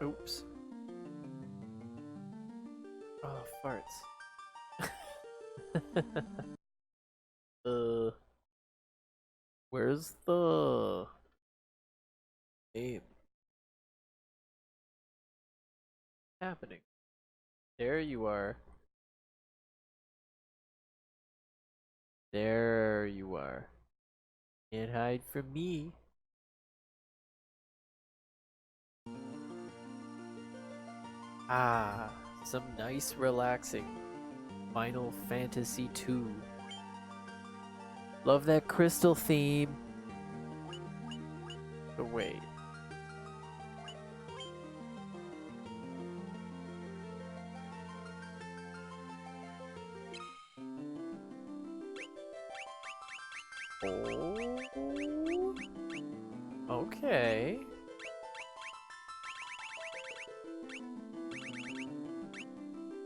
Oops. Oh, farts. uh, where's the game happening? There you are. There you are. Can't hide from me. Ah, some nice relaxing Final Fantasy II. Love that crystal theme. But wait. Oh. Okay.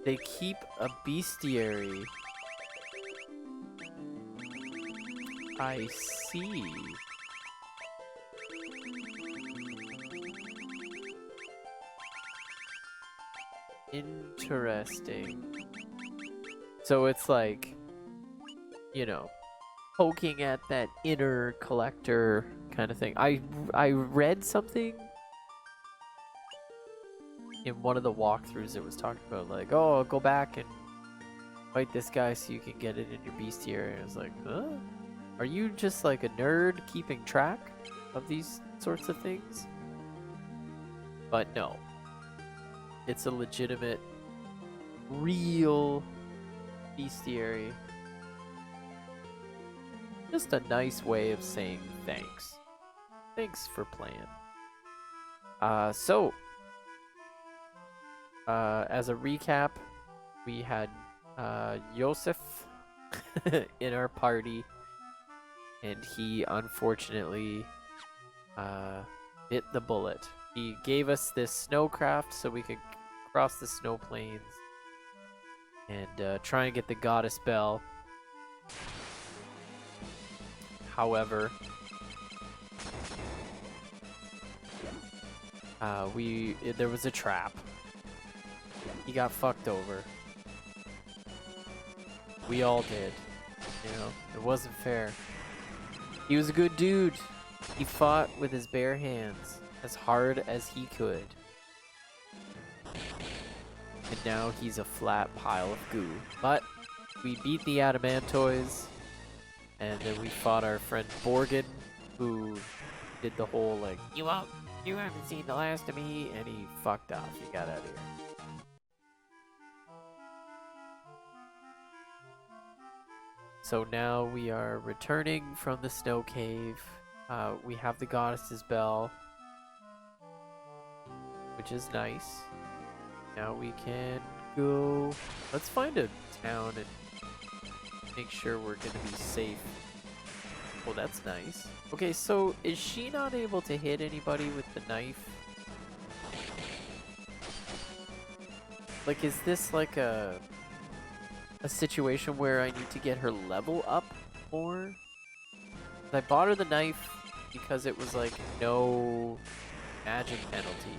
They keep a bestiary. I see. Interesting. So it's like, you know, poking at that inner collector kind of thing. I read something in one of the walkthroughs that was talking about like, oh, go back and fight this guy so you can get it in your bestiary. And I was like, huh? Are you just like a nerd keeping track of these sorts of things? But no. It's a legitimate, real bestiary. Just a nice way of saying thanks. Thanks for playing. As a recap, we had Yosef in our party, and he unfortunately bit the bullet. He gave us this snowcraft so we could cross the snow plains and try and get the goddess bell. However, there was a trap. He got fucked over. We all did. You know, it wasn't fair. He was a good dude. He fought with his bare hands as hard as he could. And now he's a flat pile of goo. But we beat the Adamantoids, and then we fought our friend Borgin, who did the whole like, you haven't seen the last of me, and he fucked off. He got out of here. So now we are returning from the snow cave. We have the goddess's bell, which is nice. Now we can go. Let's find a town and make sure we're gonna be safe. Oh, that's nice. Okay, so is she not able to hit anybody with the knife? Like, is this like a situation where I need to get her level up more? I bought her the knife because it was like no magic penalty.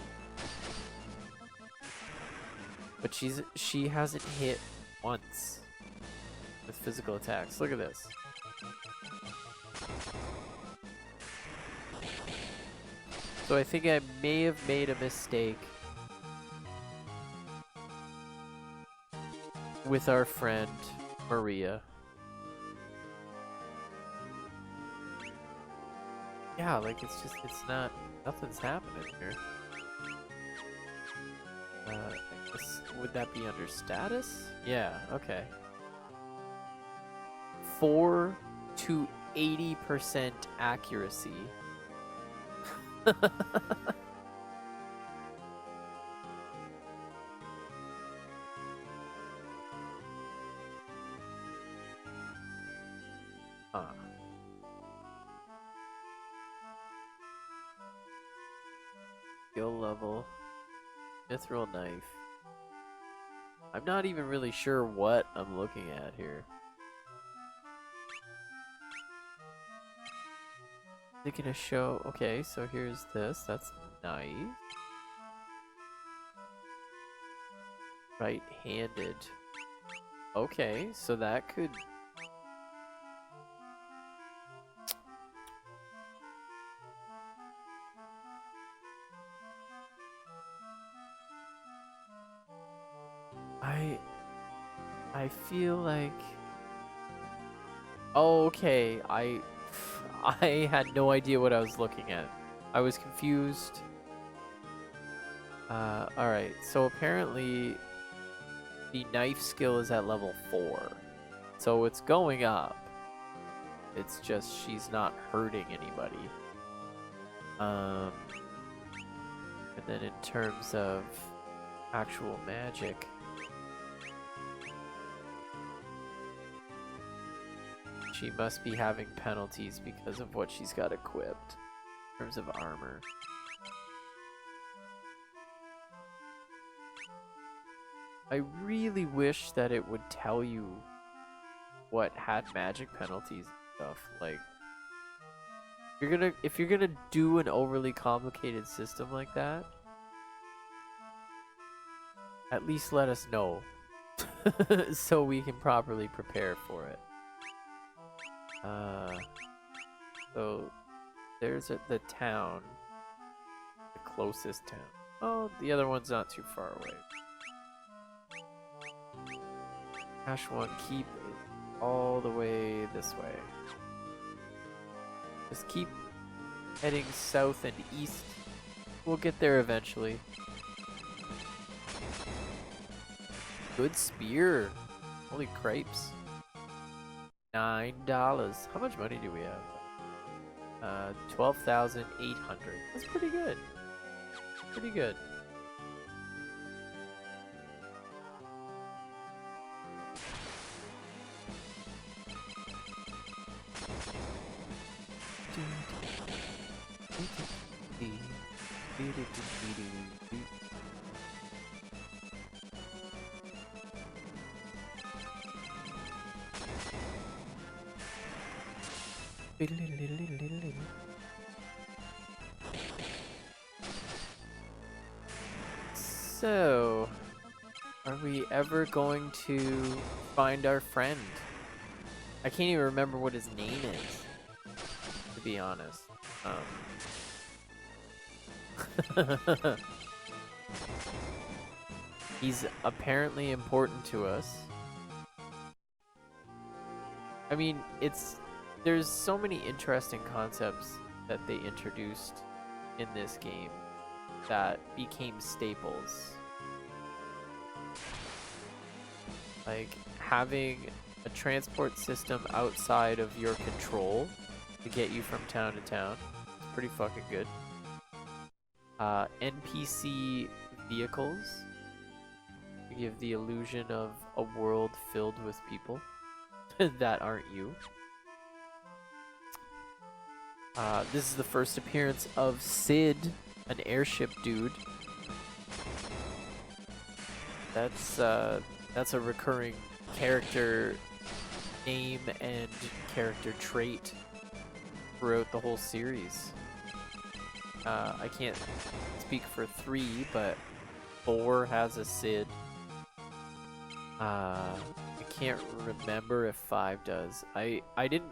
But she hasn't hit once with physical attacks. Look at this. So I think I may have made a mistake with our friend Maria. Yeah, like it's not, nothing's happening here. I guess, would that be under status? Yeah, okay. 4 to 80% accuracy. Huh. Skill level. Mithril knife. I'm not even really sure what I'm looking at here. They're gonna show. Okay, so here's this. That's nice. right-handed. Okay, so that could... I feel like... Oh, okay, I had no idea what I was looking at. I was confused. Alright, so apparently the knife skill is at level 4. So it's going up. It's just she's not hurting anybody. And then in terms of actual magic, she must be having penalties because of what she's got equipped in terms of armor. I really wish that it would tell you what had magic penalties and stuff. Like, if you're gonna do an overly complicated system like that, at least let us know so we can properly prepare for it. So there's the town, the closest town. Oh, the other one's not too far away. Hash 1, keep it all the way this way. Just keep heading south and east. We'll get there eventually. Good spear. Holy crepes. $9. How much money do we have? 12,800. That's pretty good. Pretty good. So, are we ever going to find our friend? I can't even remember what his name is, to be honest. He's apparently important to us. I mean, there's so many interesting concepts that they introduced in this game that became staples. Like having a transport system outside of your control to get you from town to town. It's pretty fucking good. NPC vehicles to give the illusion of a world filled with people that aren't you. This is the first appearance of Sid, an airship dude. That's a recurring character name and character trait throughout the whole series. I can't speak for 3, but 4 has a Sid. I can't remember if 5 does. I didn't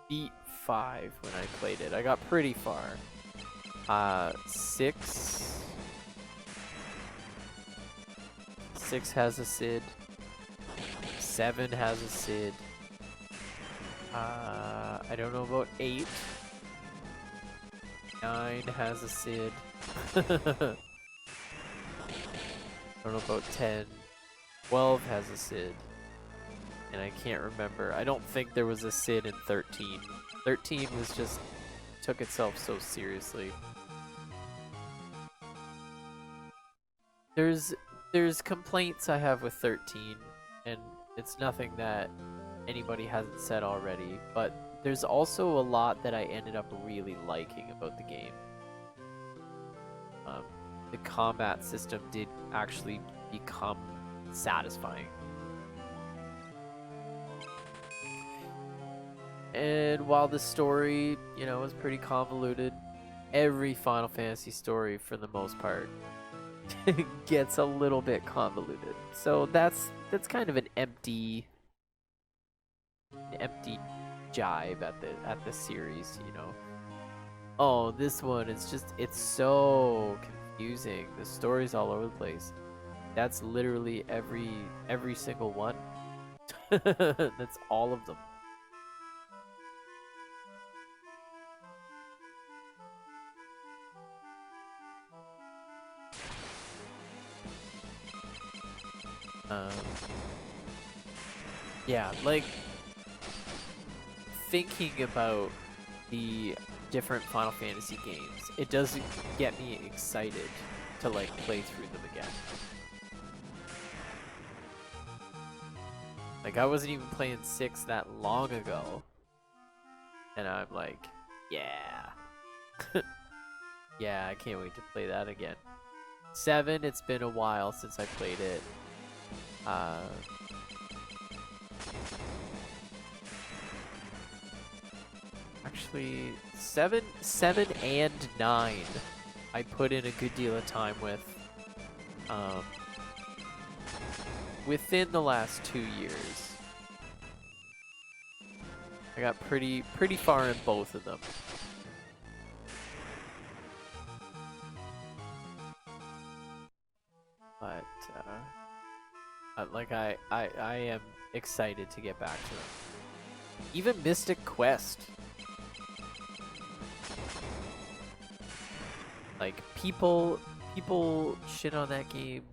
beat 5 when I played it. I got pretty far. 6 has a Sid. 7 has a Sid. I don't know about 8. 9 has a Sid. I don't know about 10. 12 has a Sid. And I can't remember. I don't think there was a Sid in 13. 13 was just... took itself so seriously. There's complaints I have with 13, and it's nothing that anybody hasn't said already, but there's also a lot that I ended up really liking about the game. The combat system did actually become satisfying. And while the story, you know, is pretty convoluted, every Final Fantasy story, for the most part, gets a little bit convoluted. So that's kind of an empty jibe at the series, you know. Oh, this one is just, it's so confusing. The story's all over the place. That's literally every single one. That's all of them. Yeah, like thinking about the different Final Fantasy games, it doesn't get me excited to like play through them again. Like I wasn't even playing 6 that long ago, and I'm like, yeah. Yeah, I can't wait to play that again. 7, it's been a while since I played it. Actually, 7 and 9, I put in a good deal of time with. Within the last 2 years, I got pretty far in both of them. But like I am excited to get back to them. Even Mystic Quest. Like people shit on that game.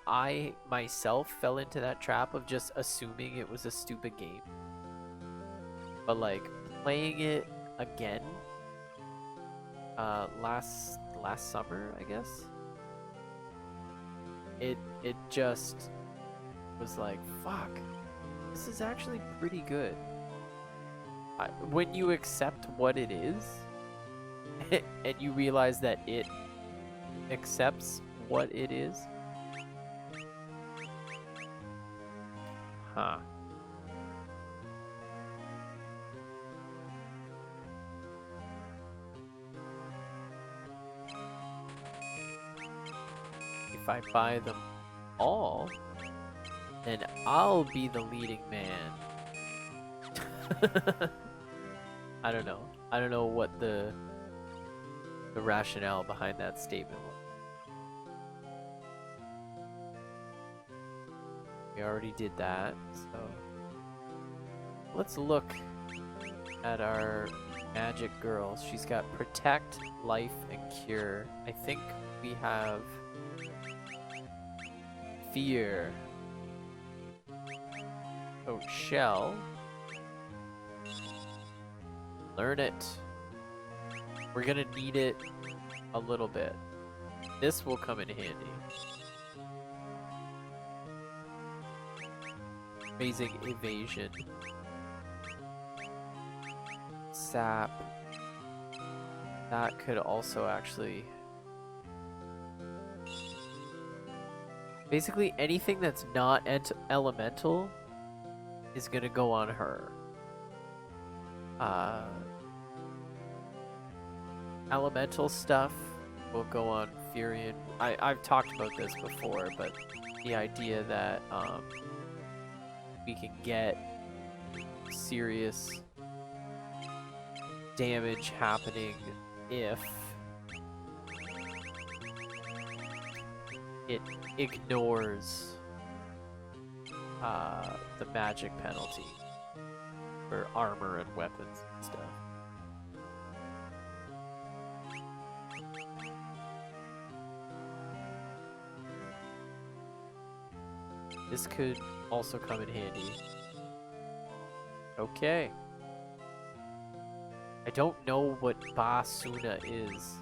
I myself fell into that trap of just assuming it was a stupid game. But like playing it again last summer, I guess. It just was like, fuck, this is actually pretty good. When you accept what it is, and you realize that it accepts what it is. Huh. If I buy them all, then I'll be the leading man. I don't know. I don't know what the rationale behind that statement was. We already did that, so let's look at our magic girl. She's got Protect, Life, and Cure. I think we have Fear. Oh, Shell. Learn it. We're gonna need it a little bit. This will come in handy. Amazing Evasion. Sap. That could also actually... Basically anything that's not elemental is gonna go on her. Elemental stuff will go on Furion. I've talked about this before, but the idea that we can get serious damage happening if it ignores the magic penalty for armor and weapons and stuff. This could also come in handy. Okay. I don't know what Basuna is.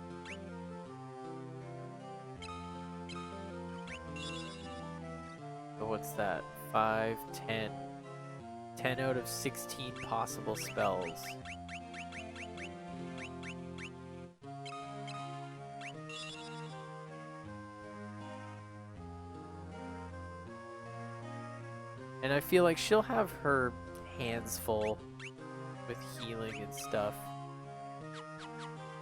So what's that? 5, 10. 10 out of 16 possible spells. And I feel like she'll have her hands full with healing and stuff.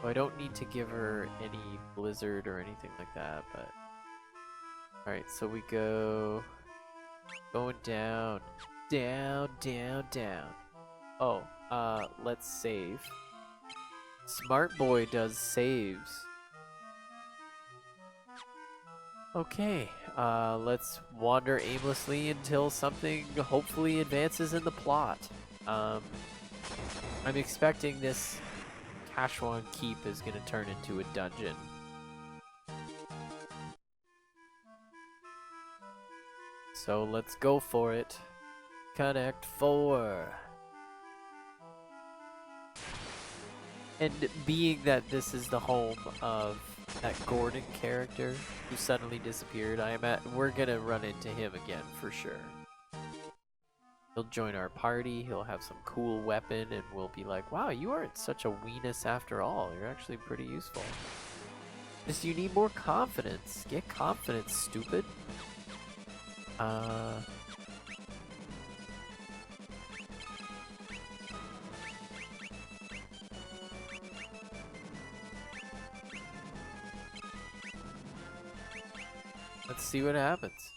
I don't need to give her any blizzard or anything like that, but... Alright, so we go... Going down. Down, down, down. Oh, let's save. Smart boy does saves. Okay, let's wander aimlessly until something hopefully advances in the plot. I'm expecting this Cashwan Keep is gonna turn into a dungeon. So let's go for it. Connect 4. And being that this is the home of that Gordon character who suddenly disappeared, we're gonna run into him again for sure. He'll join our party, he'll have some cool weapon, and we'll be like, wow, you aren't such a weenus after all. You're actually pretty useful. Just you need more confidence. Get confidence, stupid. Let's see what happens.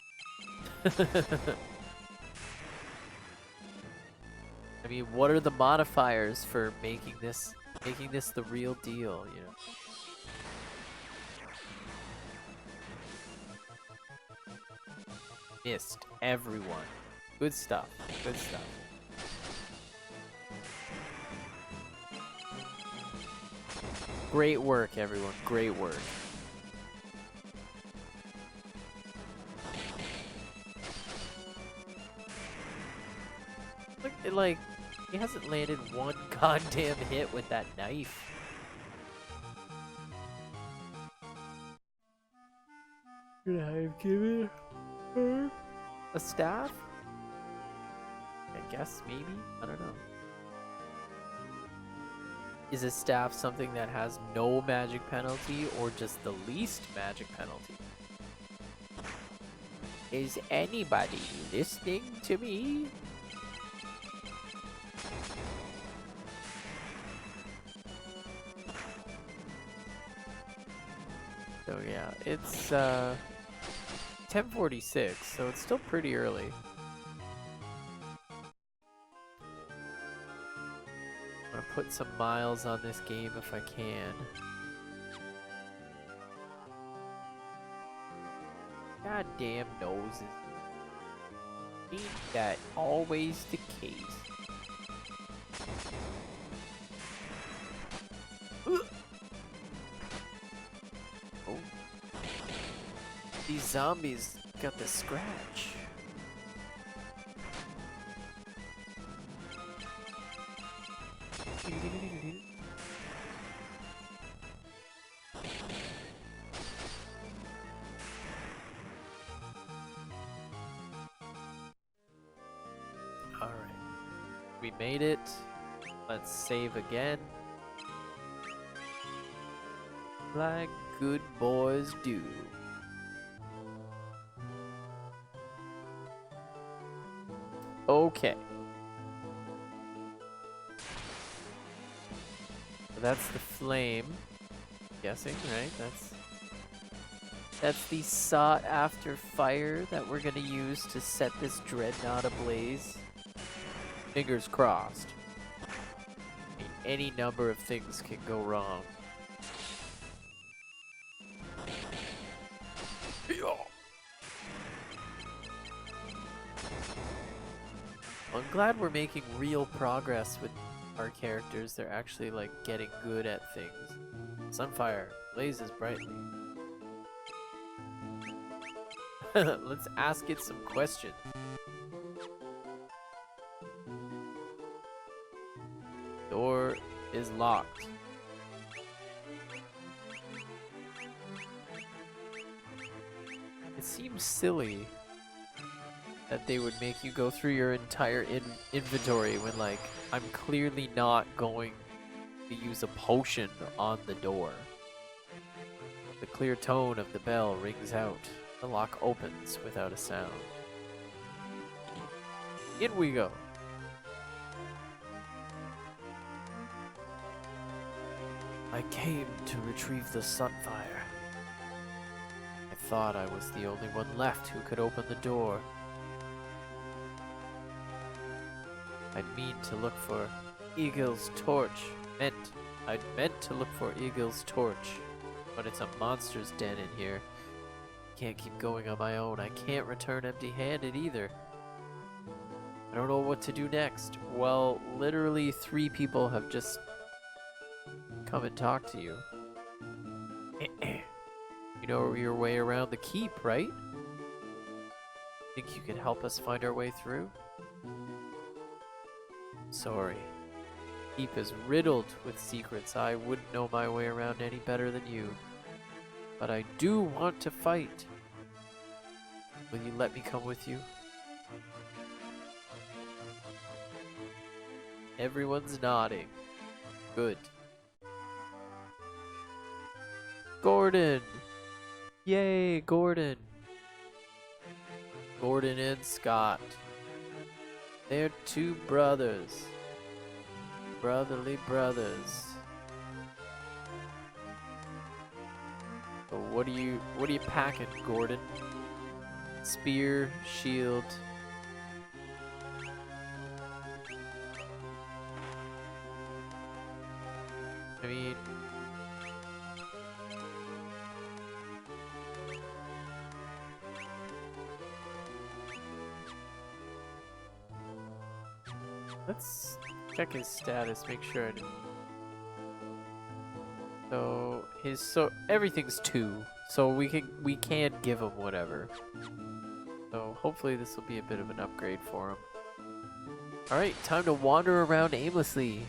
I mean, what are the modifiers for making this the real deal, you know? Missed everyone. Good stuff. Good stuff. Great work, everyone. Great work. Look, like, he hasn't landed one goddamn hit with that knife. Could I have given her a staff? I guess, maybe? I don't know. Is a staff something that has no magic penalty or just the least magic penalty? Is anybody listening to me? So yeah, it's 10:46, so it's still pretty early. I'm gonna put some miles on this game if I can. Goddamn noses. Ain't that always the case? Oh. These zombies got the scratch. Alright. We made it. Let's save again. Like good boys do. Okay. So that's the flame. Guessing, right? That's the sought after fire that we're gonna use to set this dreadnought ablaze. Fingers crossed. I mean, any number of things can go wrong. I'm glad we're making real progress with our characters. They're actually like getting good at things. Sunfire blazes brightly. Let's ask it some questions. Door is locked. It seems silly that they would make you go through your entire inventory when, like, I'm clearly not going to use a potion on the door. The clear tone of the bell rings out. The lock opens without a sound. In we go. I came to retrieve the Sunfire. I thought I was the only one left who could open the door. I'd mean to look for Eagle's torch. I'd meant to look for Eagle's torch. But it's a monster's den in here. Can't keep going on my own. I can't return empty-handed either. I don't know what to do next. Well, literally 3 people have just come and talked to you. You know your way around the keep, right? Think you could help us find our way through? Sorry. Keep is riddled with secrets. I wouldn't know my way around any better than you. But I do want to fight. Will you let me come with you? Everyone's nodding. Good. Gordon! Yay, Gordon! Gordon and Scott. They're 2 brothers. Brotherly brothers. So what are you packing, Gordon? Spear, shield. I mean, let's check his status, make sure I didn't. So everything's 2, so we can give him whatever. So hopefully this will be a bit of an upgrade for him. All right, time to wander around aimlessly.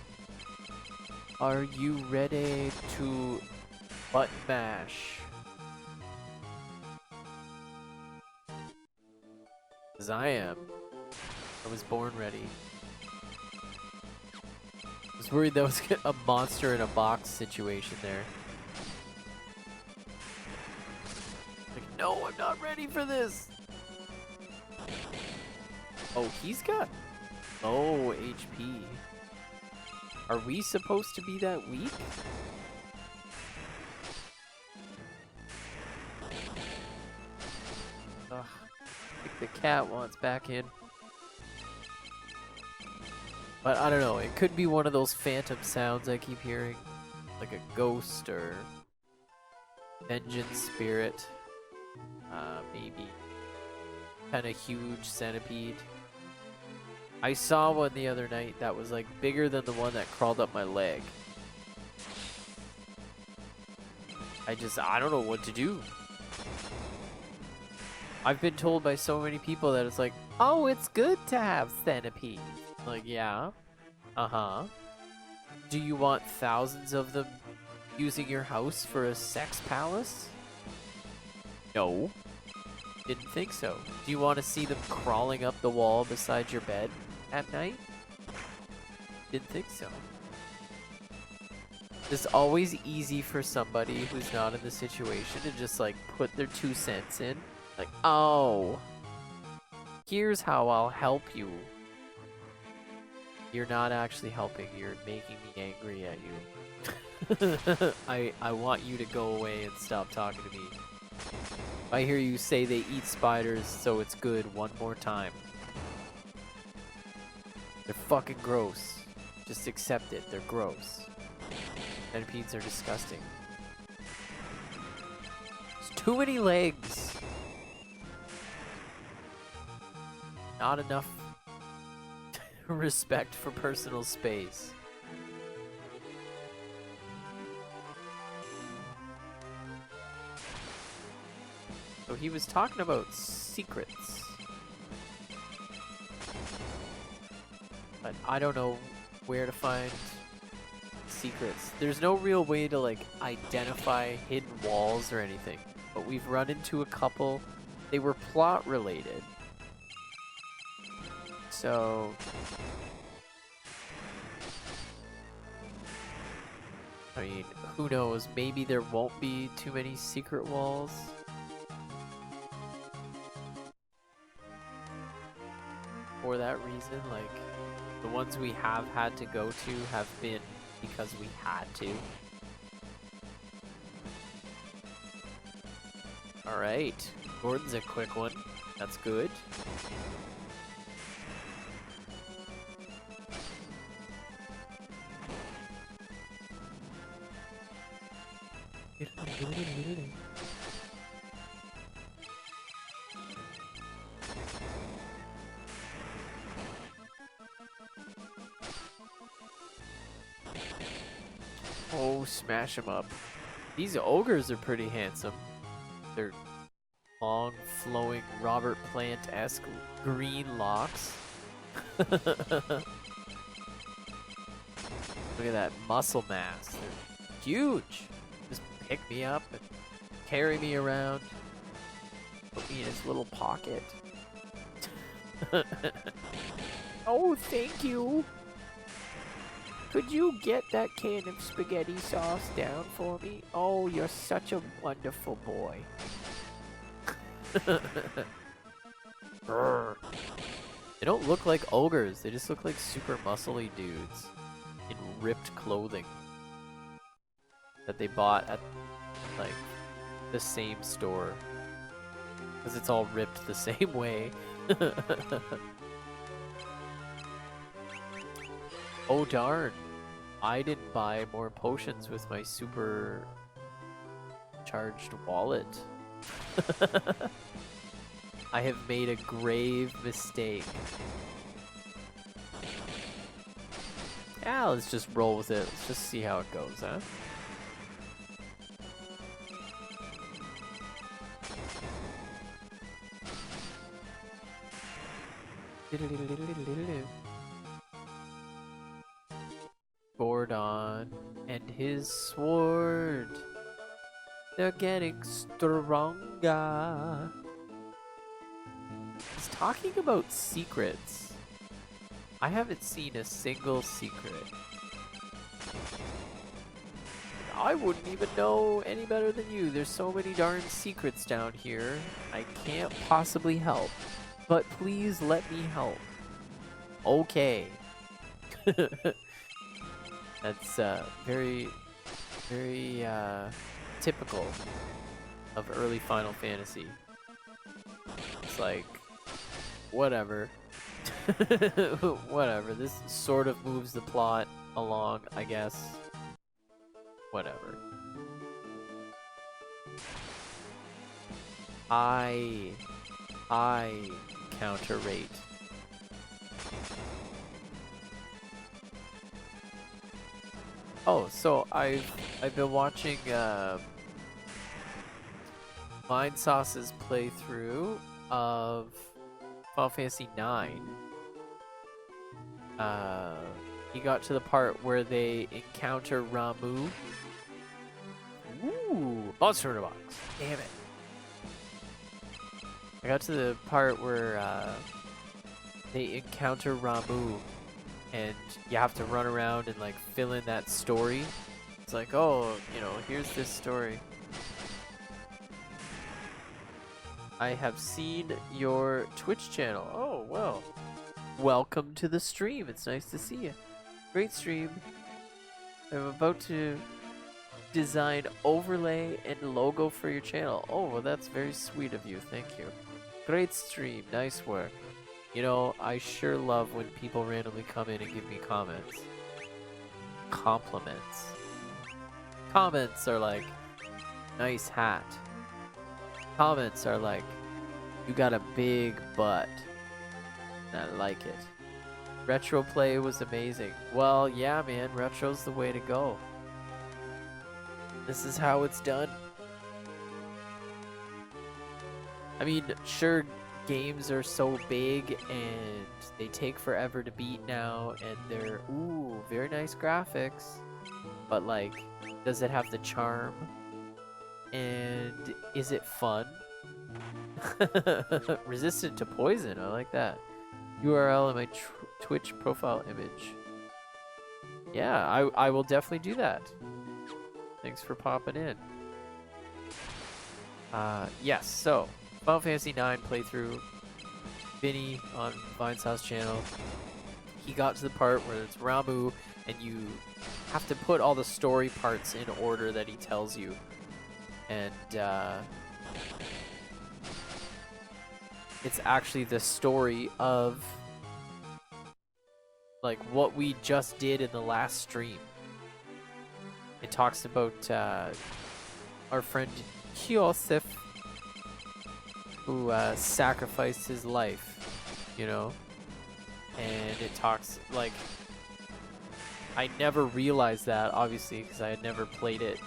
Are you ready to butt mash? 'Cause I am. I was born ready. I was worried that was a monster in a box situation there. Like, no, I'm not ready for this. Oh, he's got low HP. Are we supposed to be that weak? Ugh. I think the cat wants back in. But I don't know, it could be one of those phantom sounds I keep hearing. Like a ghost or vengeance spirit. Maybe. Kind of huge centipede. I saw one the other night that was like bigger than the one that crawled up my leg. I don't know what to do. I've been told by so many people that it's like, oh, it's good to have centipedes. Like, yeah. Uh-huh. Do you want thousands of them using your house for a sex palace? No. Didn't think so. Do you want to see them crawling up the wall beside your bed at night? Didn't think so. It's always easy for somebody who's not in the situation to just like put their 2 cents in. Like, oh, here's how I'll help you. You're not actually helping, you're making me angry at you. I want you to go away and stop talking to me. I hear you say they eat spiders, so it's good one more time. They're fucking gross. Just accept it, they're gross. Centipedes are disgusting. There's too many legs. Not enough respect for personal space. So he was talking about secrets. But I don't know where to find secrets. There's no real way to like identify hidden walls or anything. But we've run into a couple. They were plot related. So I mean, who knows? Maybe there won't be too many secret walls. For that reason, like, the ones we have had to go to have been because we had to. Alright. Gordon's a quick one. That's good. Oh, smash him up. These ogres are pretty handsome. They're long, flowing, Robert Plant-esque green locks. Look at that muscle mass. They're huge. Just pick me up and carry me around. Put me in his little pocket. Oh, thank you. Could you get that can of spaghetti sauce down for me? Oh, you're such a wonderful boy. They don't look like ogres. They just look like super muscly dudes in ripped clothing that they bought at like the same store because it's all ripped the same way. Oh darn, I didn't buy more potions with my super charged wallet. I have made a grave mistake. Yeah, let's just roll with it. Let's just see how it goes, huh? Gordon and his sword. They're getting stronger. He's talking about secrets. I haven't seen a single secret. I wouldn't even know any better than you. There's so many darn secrets down here. I can't possibly help. But please let me help. Okay. That's very typical of early Final Fantasy. It's like, whatever. Whatever. This sort of moves the plot along, I guess. Whatever. I counter rate. Oh, so I've been watching Mind Sauce's playthrough of Final Fantasy IX. He got to the part where they encounter Ramu. Ooh, monster in a box. Damn it. I got to the part where they encounter Ramu. And you have to run around and like fill in that story. It's like, oh, you know, here's this story. I have seen your Twitch channel. Oh, well. Welcome to the stream. It's nice to see you. Great stream. I'm about to design overlay and logo for your channel. Oh, well, that's very sweet of you. Thank you. Great stream. Nice work. You know, I sure love when people randomly come in and give me comments. Compliments. Comments are like, nice hat. Comments are like, you got a big butt. And I like it. Retro play was amazing. Well, yeah, man, retro's the way to go. This is how it's done. I mean, sure, games are so big and they take forever to beat now, and they're, ooh, very nice graphics. But, like, does it have the charm? And is it fun? Resistant to poison, I like that. URL in my Twitch profile image. Yeah, I will definitely do that. Thanks for popping in. Yes, so Final Fantasy IX playthrough. Vinny on Vine's House channel. He got to the part where it's Ramu, and you have to put all the story parts in order that he tells you. And it's actually the story of like what we just did in the last stream. It talks about our friend Joseph, who sacrificed his life, you know? And it talks, like, I never realized that, obviously, because I had never played it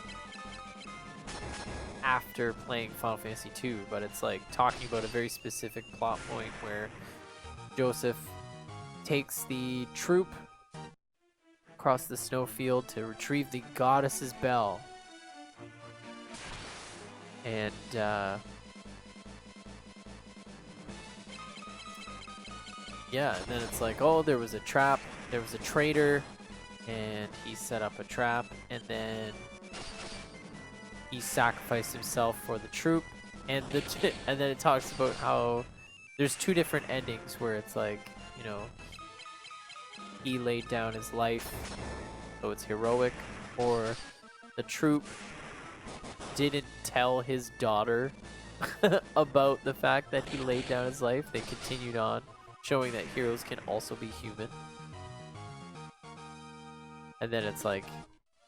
after playing Final Fantasy II, but it's like talking about a very specific plot point where Joseph takes the troop across the snowfield to retrieve the goddess's bell. And yeah, and then it's like, oh, there was a trap, there was a traitor, and he set up a trap, and then he sacrificed himself for the troop, and and then it talks about how there's two different endings where it's like, you know, he laid down his life, so it's heroic, or the troop didn't tell his daughter about the fact that he laid down his life. They continued on, showing that heroes can also be human. And then it's like,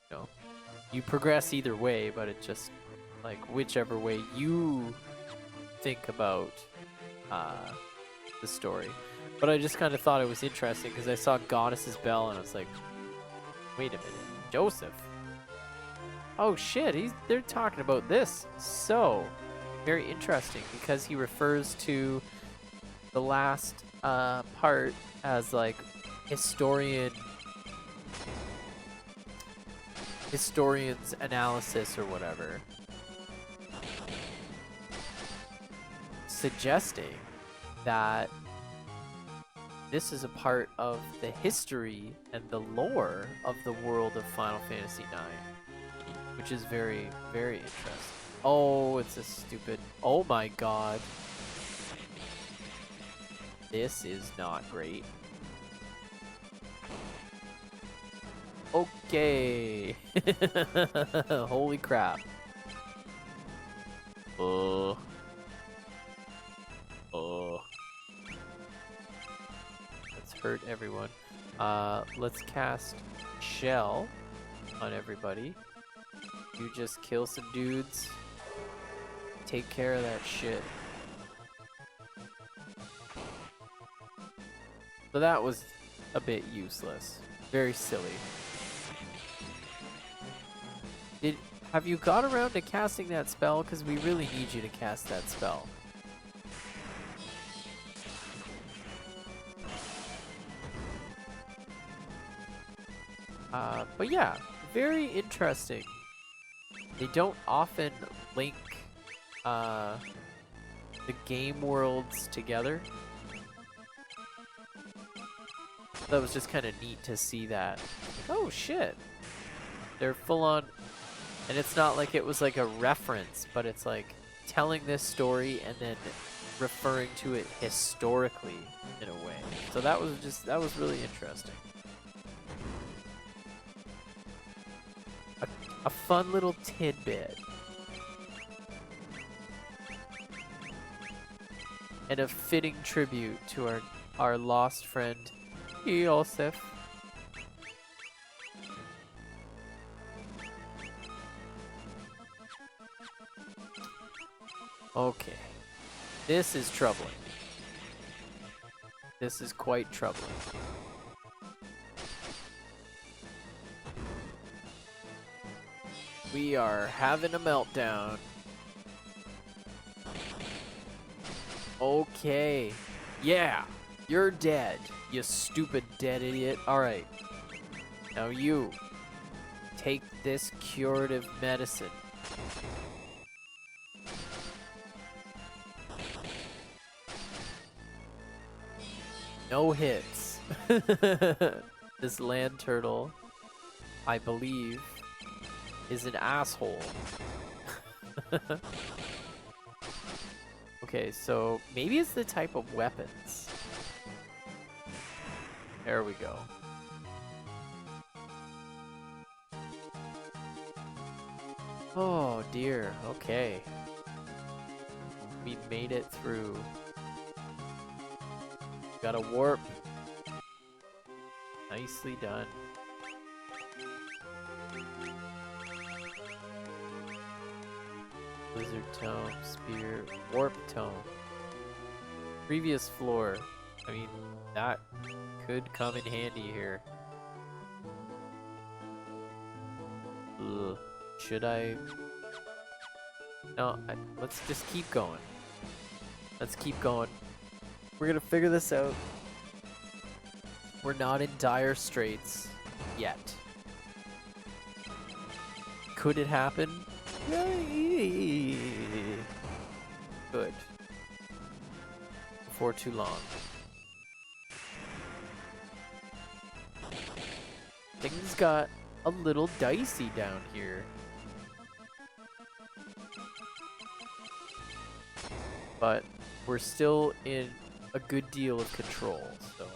you know, you progress either way, but it just, like, whichever way you think about the story. But I just kind of thought it was interesting because I saw Goddess's Bell and I was like, wait a minute, Joseph? Oh shit, they're talking about this. So, very interesting because he refers to the last part as like historian's analysis or whatever, suggesting that this is a part of the history and the lore of the world of Final Fantasy IX, which is very, very interesting. Oh, it's a stupid... Oh my god. This is not great. Okay. Holy crap. Oh. Let's hurt everyone. Let's cast Shell on everybody. You just kill some dudes. Take care of that shit. So that was a bit useless. Very silly. Have you got around to casting that spell? Because we really need you to cast that spell. But yeah, very interesting. They don't often link the game worlds together. That was just kind of neat to see that. Like, oh shit. They're full on, and it's not like it was like a reference, but it's like telling this story and then referring to it historically in a way. So that was really interesting. A fun little tidbit. And a fitting tribute to our lost friend, Joseph. Okay. This is troubling. This is quite troubling. We are having a meltdown. Okay. Yeah, you're dead, you stupid dead idiot. Alright. Now you, take this curative medicine. No hits. This land turtle, I believe, is an asshole. Okay, so maybe it's the type of weapons. There we go. Oh dear, okay. We made it through Got a warp. Nicely done. Blizzard tome, spear, warp tome. Previous floor. I mean, that could come in handy here. Ugh. Should I? No, let's just keep going. Let's keep going. We're gonna figure this out. We're not in dire straits yet. Could it happen? Good. Before too long. Things got a little dicey down here. But we're still in a good deal of control, so.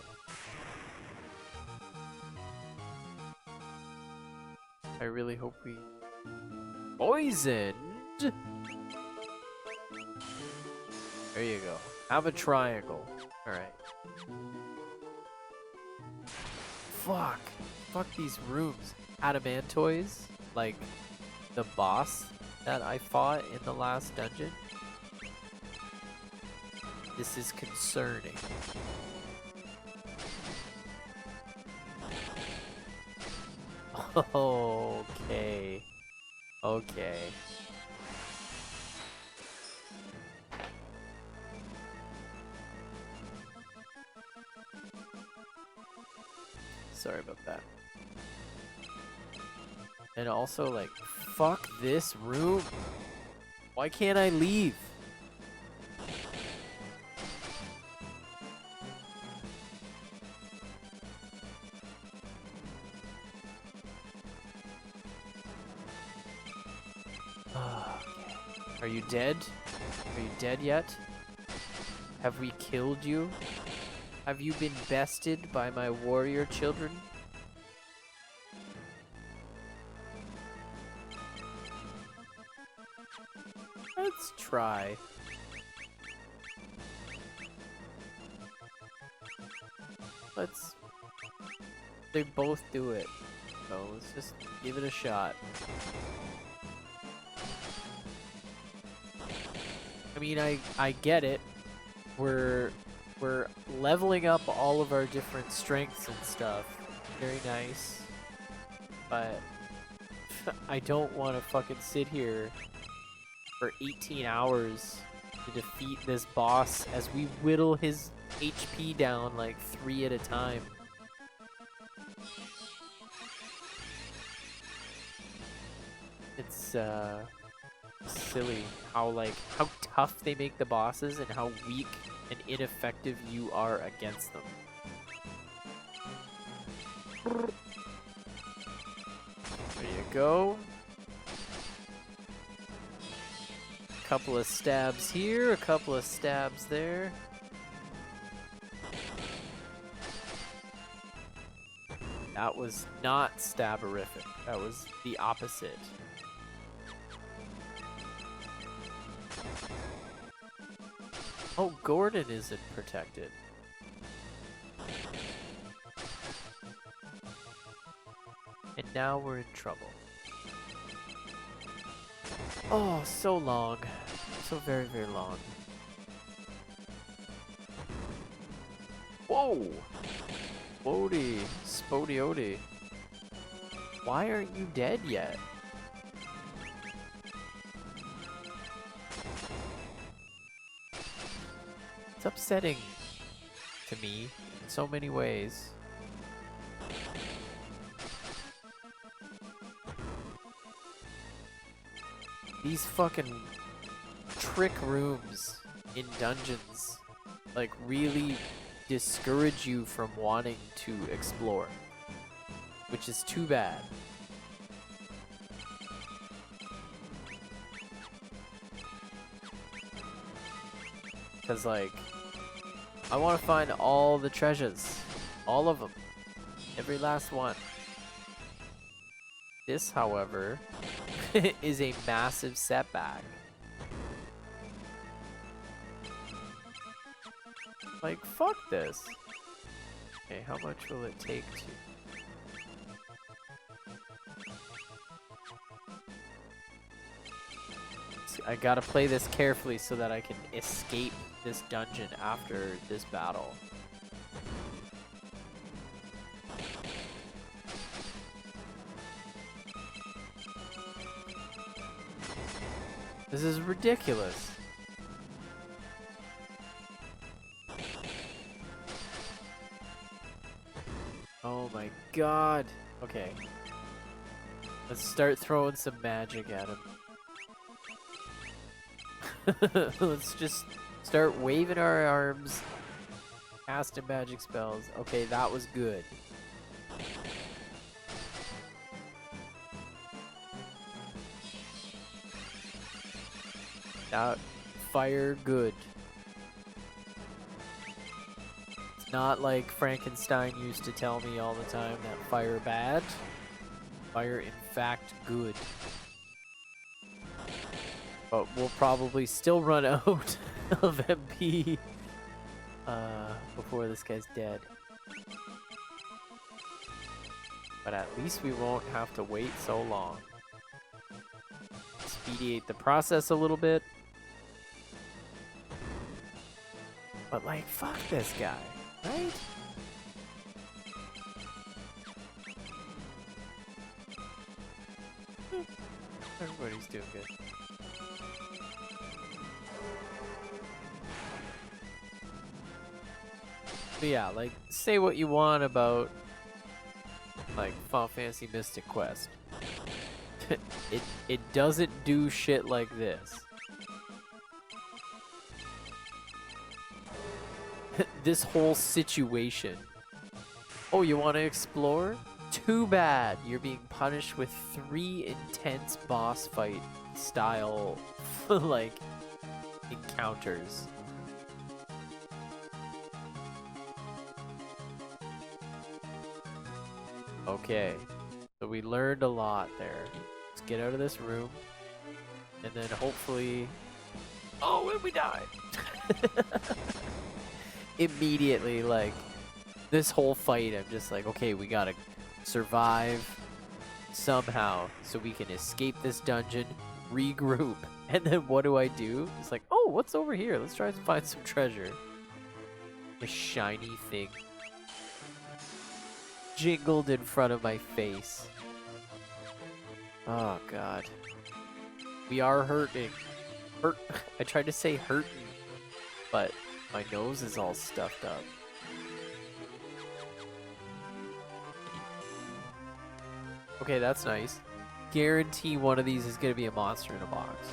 I really hope we poisoned. There you go. Have a triangle. Alright. Fuck. Fuck these rooms. Adamantoids, like the boss that I fought in the last dungeon. This is concerning. Okay. Okay. Sorry about that. And also, like, fuck this room. Why can't I leave? Are you dead? Are you dead yet? Have we killed you? Have you been bested by my warrior children? Let's try. They both do it. So let's just give it a shot. I mean, I get it. We're leveling up all of our different strengths and stuff. Very nice. But I don't want to fucking sit here for 18 hours to defeat this boss as we whittle his HP down like 3 at a time. It's silly how tough they make the bosses and how weak and ineffective you are against them. There you go. A couple of stabs here, a couple of stabs there. That was not staberific. That was the opposite. Oh, Gordon isn't protected. And now we're in trouble. Oh, so long. So very, very long. Whoa! Wody, Spodiody. Why aren't you dead yet? It's upsetting to me in so many ways. These fucking trick rooms in dungeons, like, really discourage you from wanting to explore, which is too bad. Because, like, I want to find all the treasures. All of them. Every last one. This, however, is a massive setback. Like, fuck this. Okay, how much will it take to... I gotta play this carefully so that I can escape this dungeon after this battle. This is ridiculous. Oh my god. Okay. Let's start throwing some magic at him. Let's just start waving our arms, casting magic spells. Okay, that was good. That fire good. It's not like Frankenstein used to tell me all the time that fire bad. Fire in fact good. But we'll probably still run out of MP before this guy's dead. But at least we won't have to wait so long. Expedite the process a little bit. But like, fuck this guy, right? Everybody's doing good. But yeah, like, say what you want about, like, Final Fantasy Mystic Quest. it doesn't do shit like this. This whole situation. Oh, you want to explore? Too bad. You're being punished with 3 intense boss fight style, like, encounters. Okay, so we learned a lot there. Let's get out of this room, and then hopefully... Oh, and we died! Immediately, like, this whole fight, I'm just like, okay, we gotta survive somehow so we can escape this dungeon, regroup, and then what do? It's like, oh, what's over here? Let's try to find some treasure. A shiny thing jingled in front of my face. Oh god. We are hurting. I tried to say hurting, but my nose is all stuffed up. Okay, that's nice. Guarantee one of these is gonna be a monster in a box.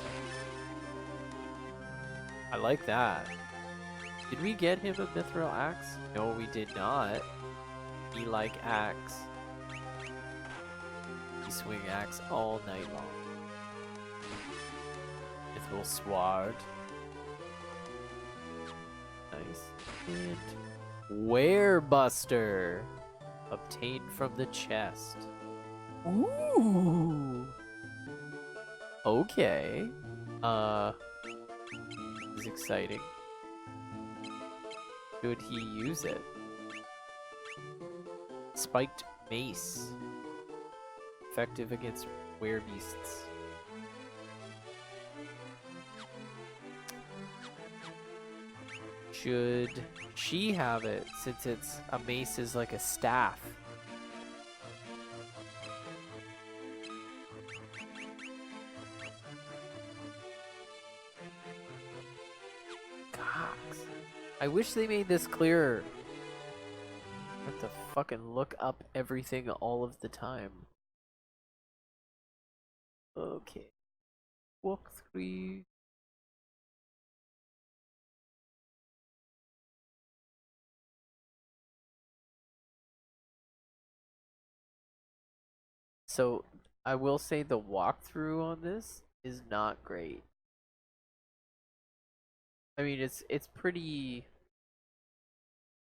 I like that. Did we get him a mithril axe? No, we did not. He like axe. He swing axe all night long. Mithril sword. Nice. And Werebuster. Obtained from the chest. Ooh. Okay. This is exciting. Should he use it? Spiked mace. Effective against werebeasts. Should she have it, since it's a mace is like a staff? Cox. I wish they made this clearer. I have to fucking look up everything all of the time. Okay. Walk 3. So, I will say the walkthrough on this is not great. I mean, it's pretty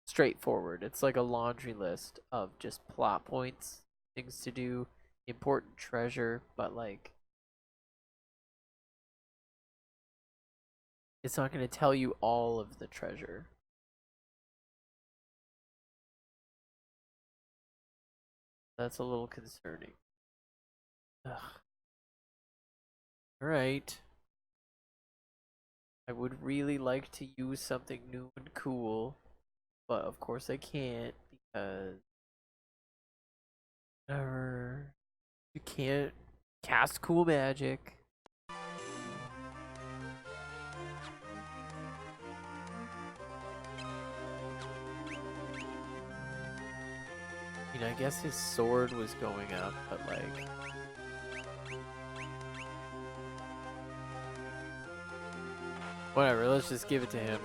straightforward. It's like a laundry list of just plot points, things to do, important treasure, but like it's not going to tell you all of the treasure. That's a little concerning. Ugh. Alright. I would really like to use something new and cool, but of course I can't because you can't cast cool magic. I mean, I guess his sword was going up, but like... Whatever, let's just give it to him.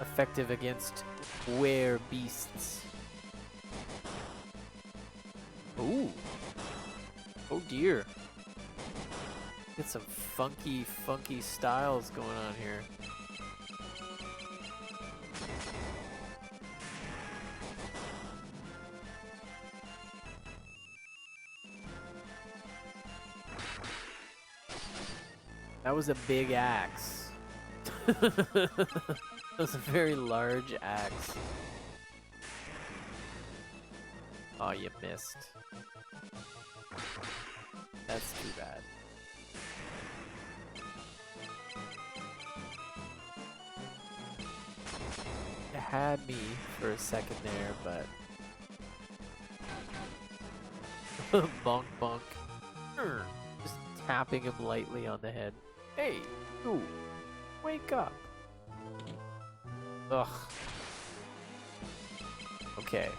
Effective against were beasts. Ooh. Oh dear. Get some funky styles going on here. That was a big axe. That was a very large axe. Oh, you missed. That's too bad. It had me for a second there, but... bonk bonk. Just tapping him lightly on the head. Hey, you! Wake up! Ugh. Okay.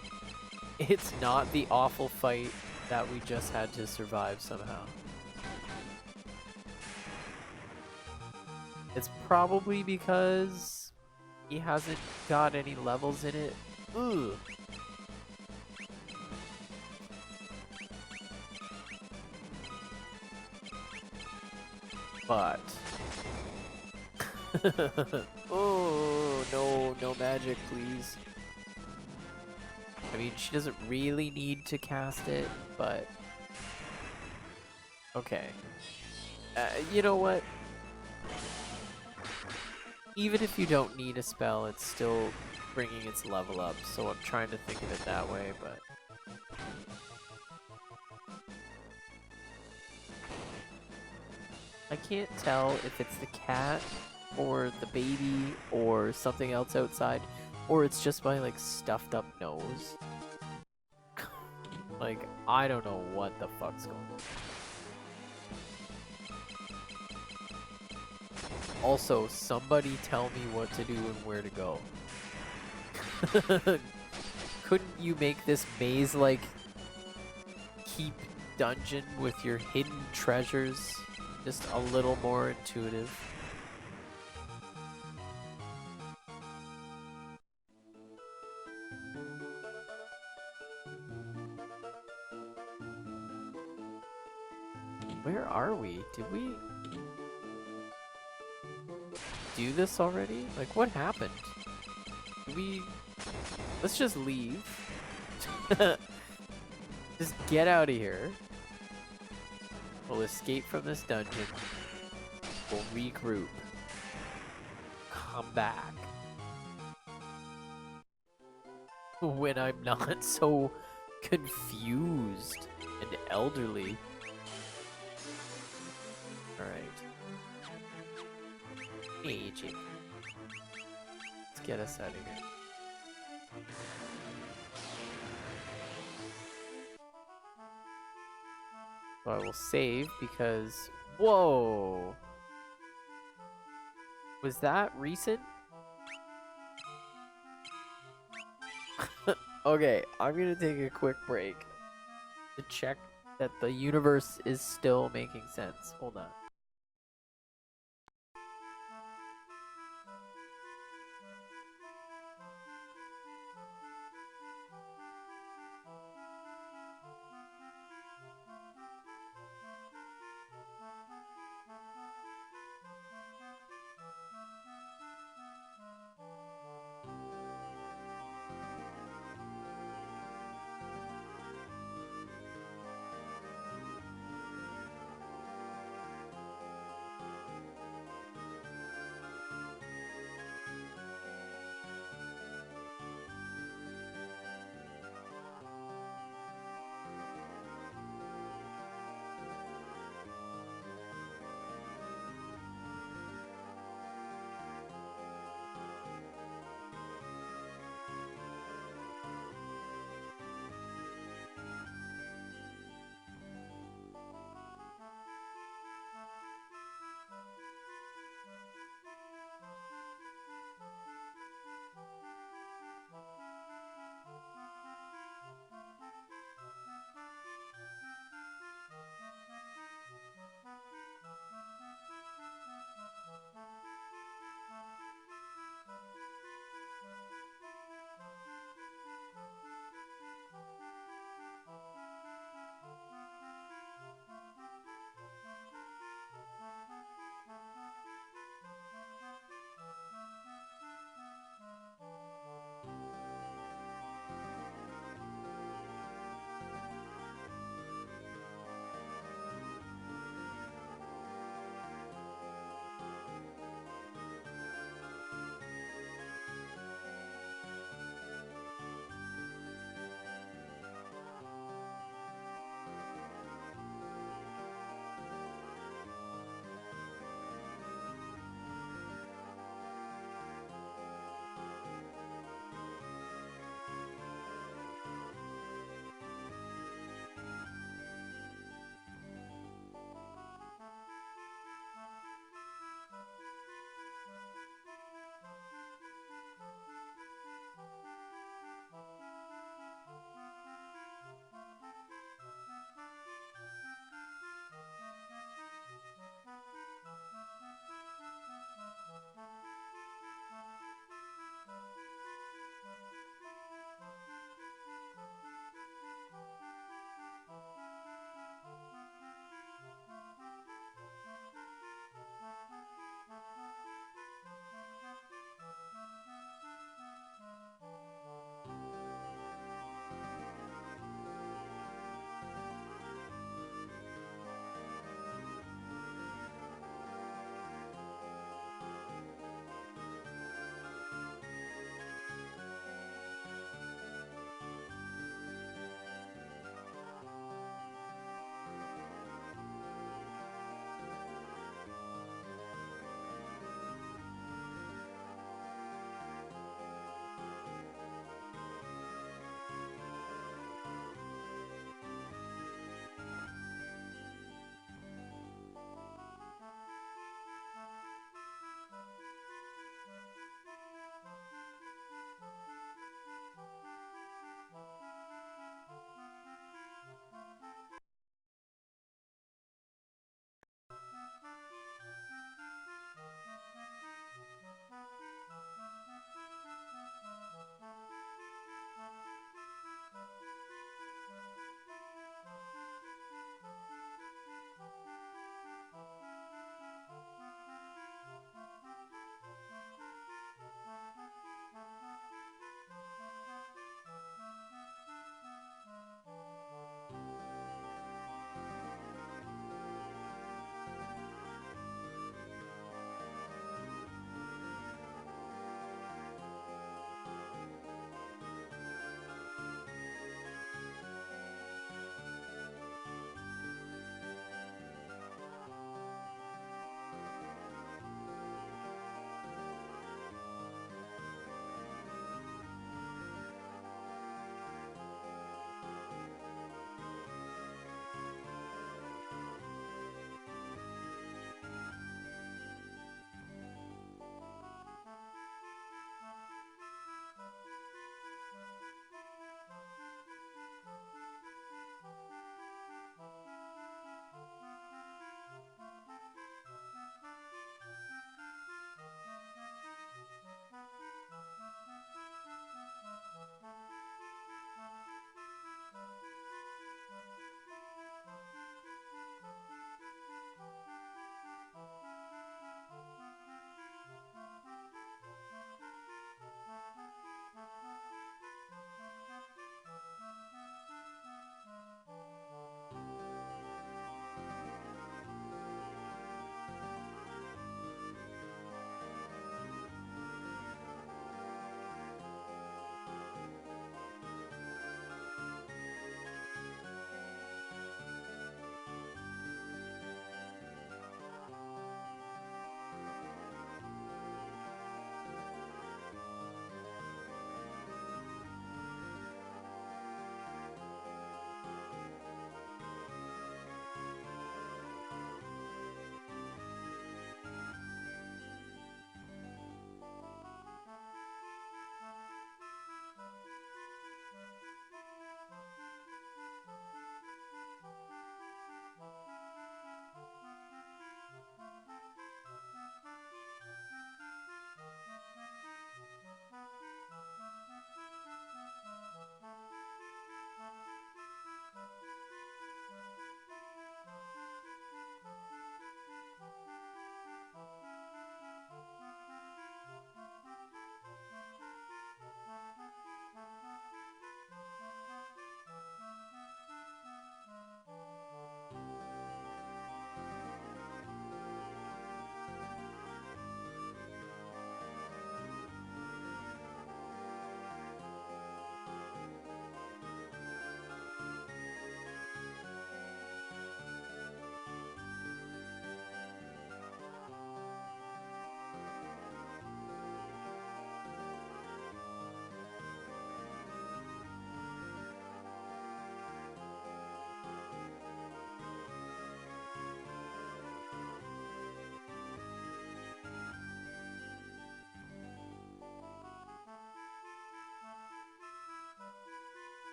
It's not the awful fight that we just had to survive somehow. It's probably because he hasn't got any levels in it. Ugh. But... oh, no magic, please. I mean, she doesn't really need to cast it, but... Okay. You know what? Even if you don't need a spell, it's still bringing its level up, so I'm trying to think of it that way, but... I can't tell if it's the cat, or the baby, or something else outside, or it's just my, like, stuffed up nose. Like, I don't know what the fuck's going on. Also, somebody tell me what to do and where to go. Couldn't you make this maze-like keep dungeon with your hidden treasures just a little more intuitive? Where are we? Did we do this already? Like, what happened? Did we... Let's just leave. Just get out of here. We'll escape from this dungeon. We'll regroup. Come back. When I'm not so confused and elderly. Alright. Aging. Let's get us out of here. So I will save because... Whoa! Was that recent? Okay, I'm gonna take a quick break to check that the universe is still making sense. Hold on.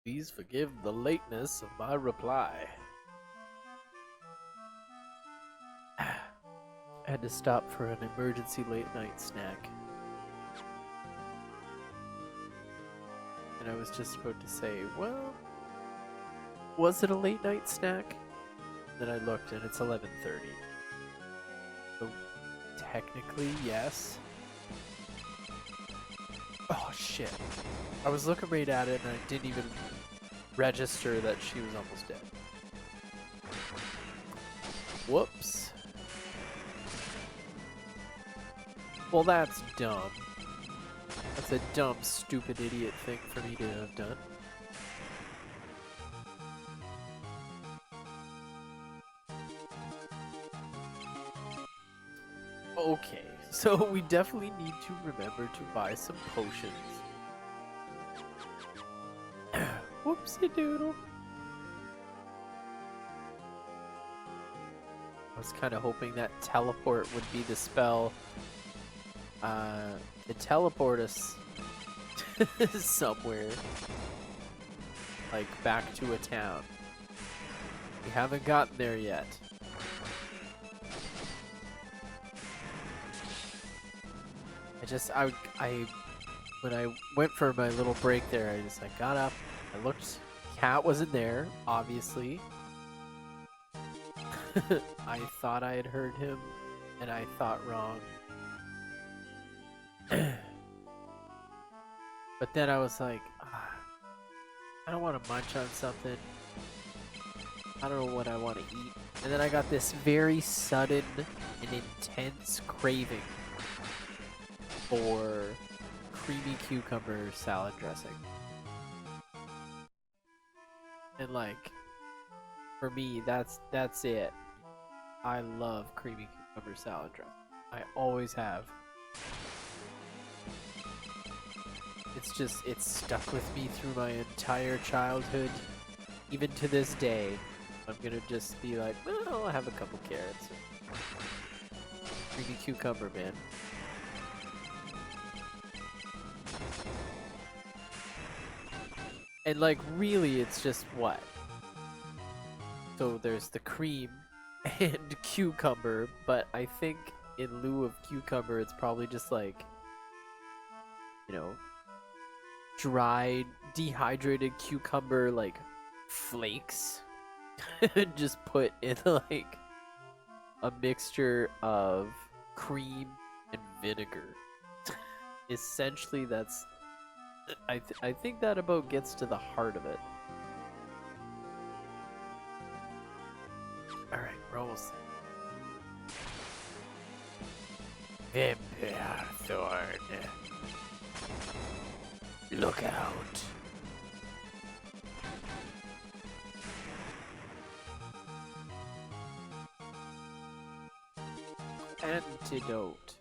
Please forgive the lateness of my reply. I had to stop for an emergency late night snack. And I was just about to say, well, was it a late night snack? Then I looked and it's 11:30. So technically, yes. Oh shit. I was looking right at it and I didn't even register that she was almost dead. Whoops. Well, that's dumb. That's a dumb, stupid idiot thing for me to have done. Okay, so we definitely need to remember to buy some potions. Whoopsie doodle. I was kind of hoping that teleport would be the spell to teleport us somewhere, like back to a town. We haven't gotten there yet. When I went for my little break there, I got up, I looked, Cat wasn't there, obviously. I thought I had heard him, and I thought wrong. But then I was like, I don't want to munch on something. I don't know what I want to eat. And then I got this very sudden and intense craving for creamy cucumber salad dressing. And like, for me, that's it. I love creamy cucumber salad dressing. I always have. It's stuck with me through my entire childhood. Even to this day, I'm gonna just be like, well, I'll have a couple carrots. Creamy cucumber, man. And like, really, it's just what? So there's the cream and cucumber, but I think in lieu of cucumber, it's probably just like, you know, dried, dehydrated cucumber, like, flakes. Just put in, like, a mixture of cream and vinegar. Essentially, that's... I think that about gets to the heart of it. Alright, we're almost there. Vampire Thorn. Look out. Antidote.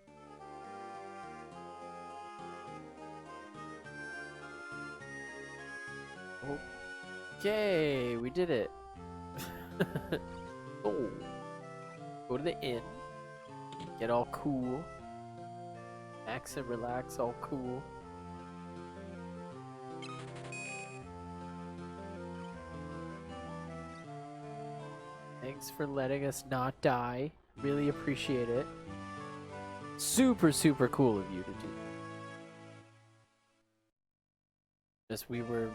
Okay, we did it. Oh. Go to the inn. Get all cool. Max and relax, all cool. Thanks for letting us not die. Really appreciate it. Super, super cool of you to do. Just we were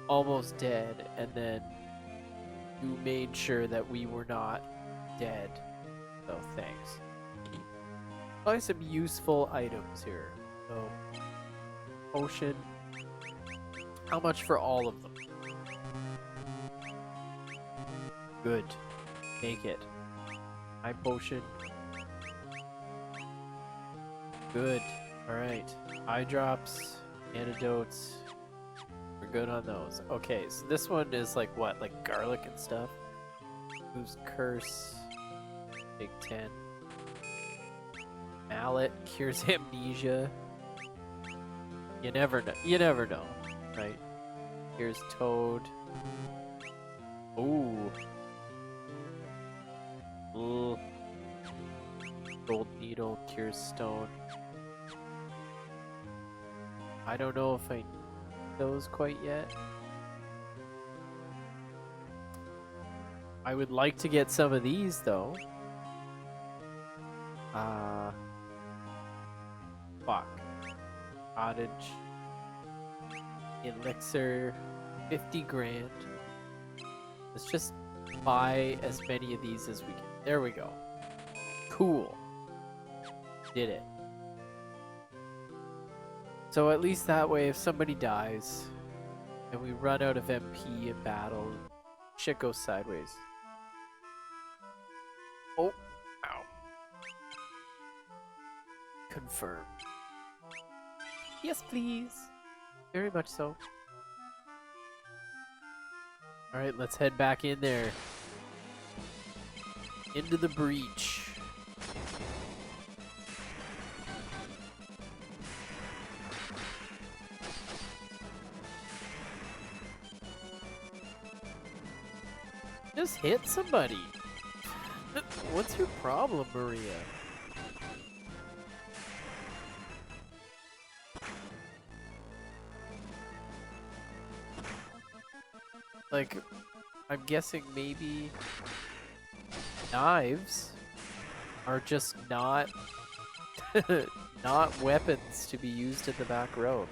almost dead, and then you made sure that we were not dead. So thanks. Buy some useful items here. So, potion. How much for all of them? Good. Take it. Eye potion. Good. Alright. Eye drops. Antidotes. We're good on those. Okay, so this one is like what? Like garlic and stuff? Who's curse? Big 10. Mallet cures amnesia. You never know. You never know, right? Here's Toad. Ooh. Ooh. Gold needle cures stone. I don't know if I need those quite yet. I would like to get some of these though. Fuck. Cottage. Elixir. 50 grand. Let's just buy as many of these as we can. There we go. Cool. Did it. So at least that way, if somebody dies and we run out of MP in battle, shit goes sideways. Oh, ow. Confirm. Yes, please. Very much so. Alright, let's head back in there. Into the breach. Just hit somebody. What's your problem, Maria? Like, I'm guessing maybe knives are just not not weapons to be used in the back row.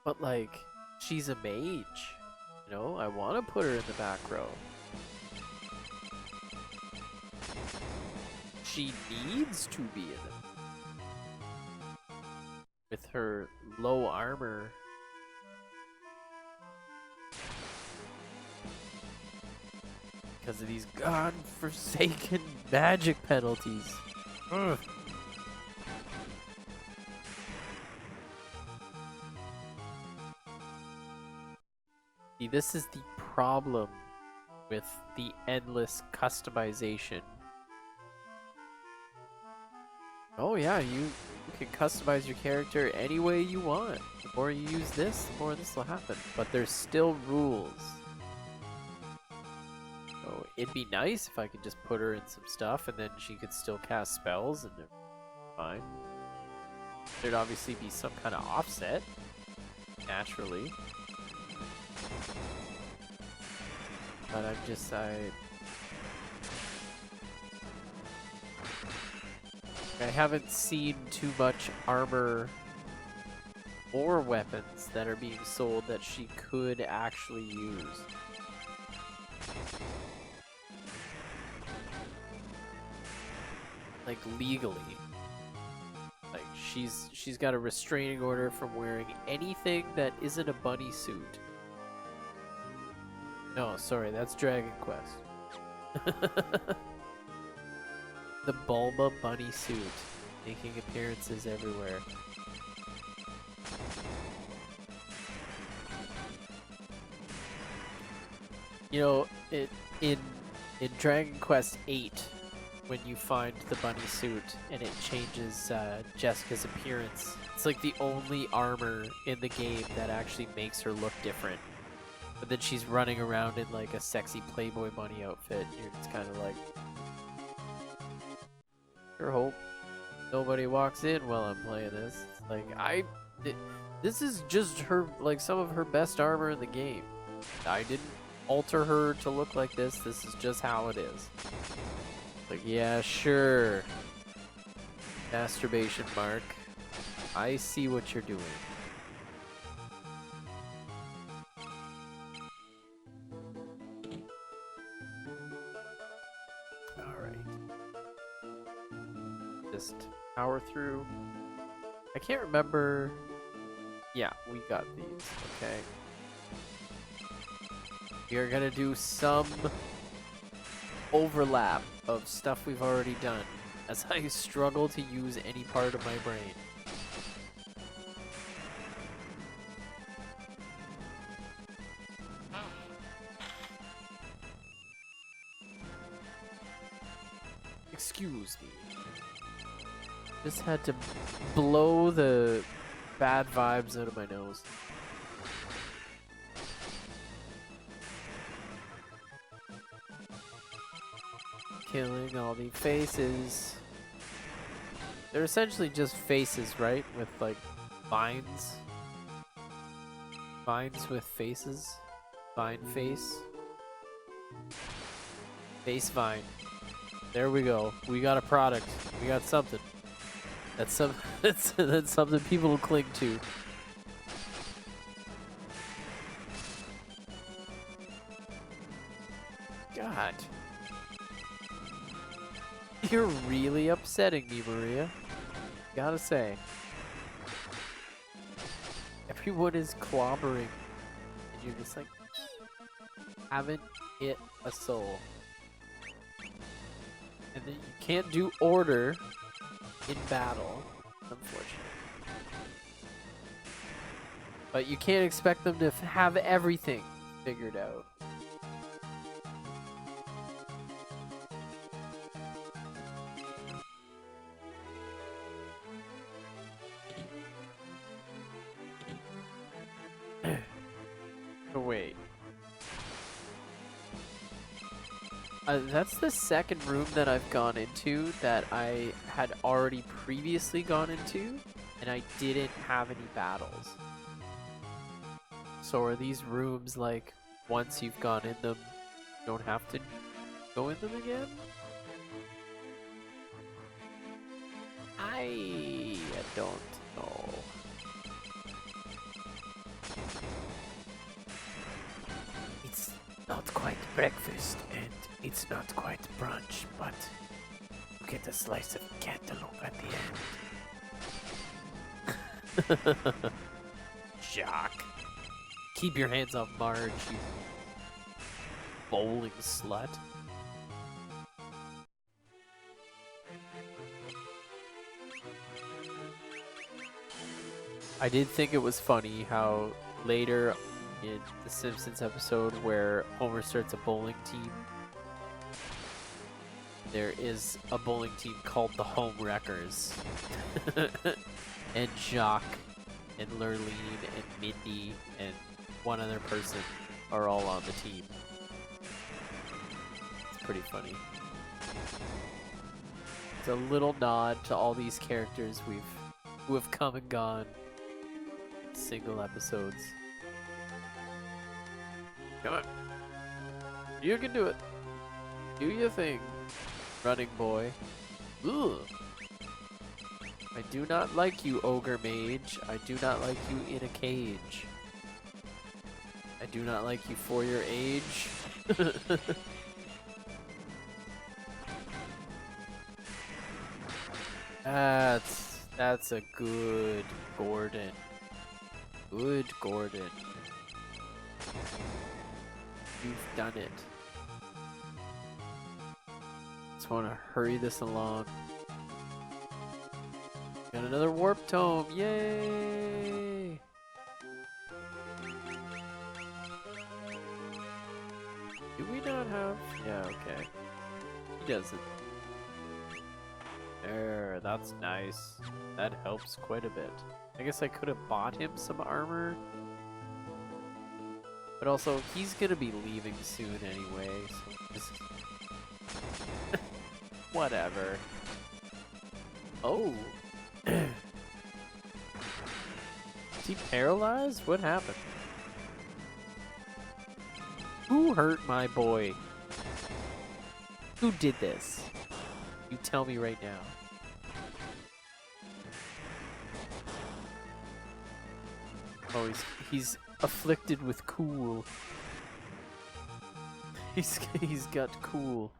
But like, she's a mage, you know? I want to put her in the back row. She needs to be in it. With her low armor. Because of these godforsaken magic penalties. Ugh. See, this is the problem with the endless customization. Oh yeah, you can customize your character any way you want. The more you use this, the more this will happen. But there's still rules. So it'd be nice if I could just put her in some stuff and then she could still cast spells and fine. There'd obviously be some kind of offset, naturally. But I haven't seen too much armor or weapons that are being sold that she could actually use. Like legally. Like she's got a restraining order from wearing anything that isn't a bunny suit. No, sorry, that's Dragon Quest. The Bulma bunny suit, making appearances everywhere. You know, in Dragon Quest 8, when you find the bunny suit and it changes Jessica's appearance, it's like the only armor in the game that actually makes her look different. But then she's running around in like a sexy Playboy bunny outfit. You're just kind of like, sure hope nobody walks in while I'm playing this. It's like this is just her, like some of her best armor in the game. I didn't alter her to look like this. This is just how it is. Like, yeah, sure. Masturbation mark. I see what you're doing. Just power through. I can't remember. Yeah, we got these. Okay. We are gonna do some overlap of stuff we've already done as I struggle to use any part of my brain. Excuse me. Just had to blow the bad vibes out of my nose. Killing all the faces. They're essentially just faces, right? With like vines. Vines with faces. Vine face. Face vine. There we go. We got a product. We got something. That's some. That's something people will cling to. God. You're really upsetting me, Maria. Gotta say. Everyone is clobbering. And you're just like, haven't hit a soul. And then you can't do order in battle, unfortunately. But you can't expect them to have everything figured out. Oh, wait. That's the second room that I've gone into that I had already previously gone into, and I didn't have any battles. So are these rooms like, once you've gone in them, you don't have to go in them again? I don't know. It's not quite breakfast, and it's not quite brunch, but you get a slice of cantaloupe at the end. Jock. Keep your hands off Marge, you bowling slut. I did think it was funny how later in the Simpsons episode where Homer starts a bowling team, there is a bowling team called the Home Wreckers. And Jacques and Lurleen and Mindy and one other person are all on the team. It's pretty funny. It's a little nod to all these characters who have come and gone in single episodes. Come on. You can do it. Do your thing, running boy. Ugh. I do not like you, ogre mage. I do not like you in a cage. I do not like you for your age. That's a good Gordon. Good Gordon. You've done it. Just want to hurry this along. Got another warp tome. Yay! Do we not have? Yeah, okay. He doesn't. There, that's nice. That helps quite a bit. I guess I could have bought him some armor. But also, he's gonna be leaving soon anyway, so just... Whatever. Oh! Is he paralyzed? What happened? Who hurt my boy? Who did this? You tell me right now. Oh, he's afflicted with cool. He's got cool.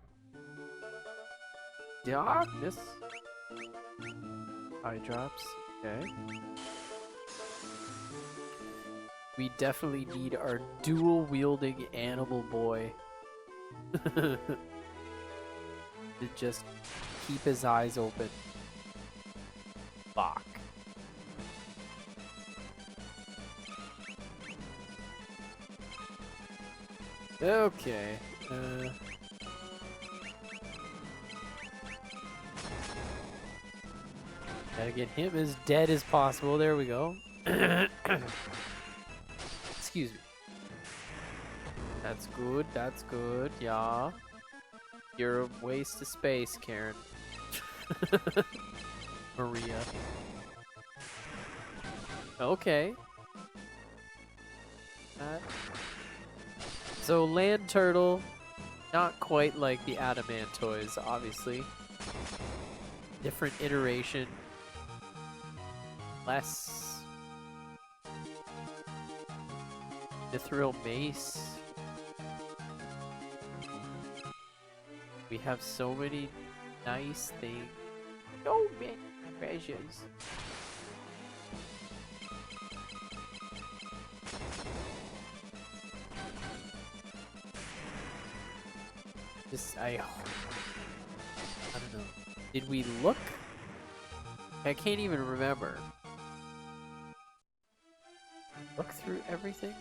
Darkness. Eye drops. Okay. We definitely need our dual-wielding animal boy to just keep his eyes open. Fuck. Okay. Gotta get him as dead as possible. There we go. Excuse me. That's good. That's good. Yeah. You're a waste of space, Karen. Maria. Okay. So land turtle, not quite like the adamantoids, obviously. Different iteration. Less mithril mace. We have so many nice things. So many treasures. I don't know. Did we look? I can't even remember. Look through everything?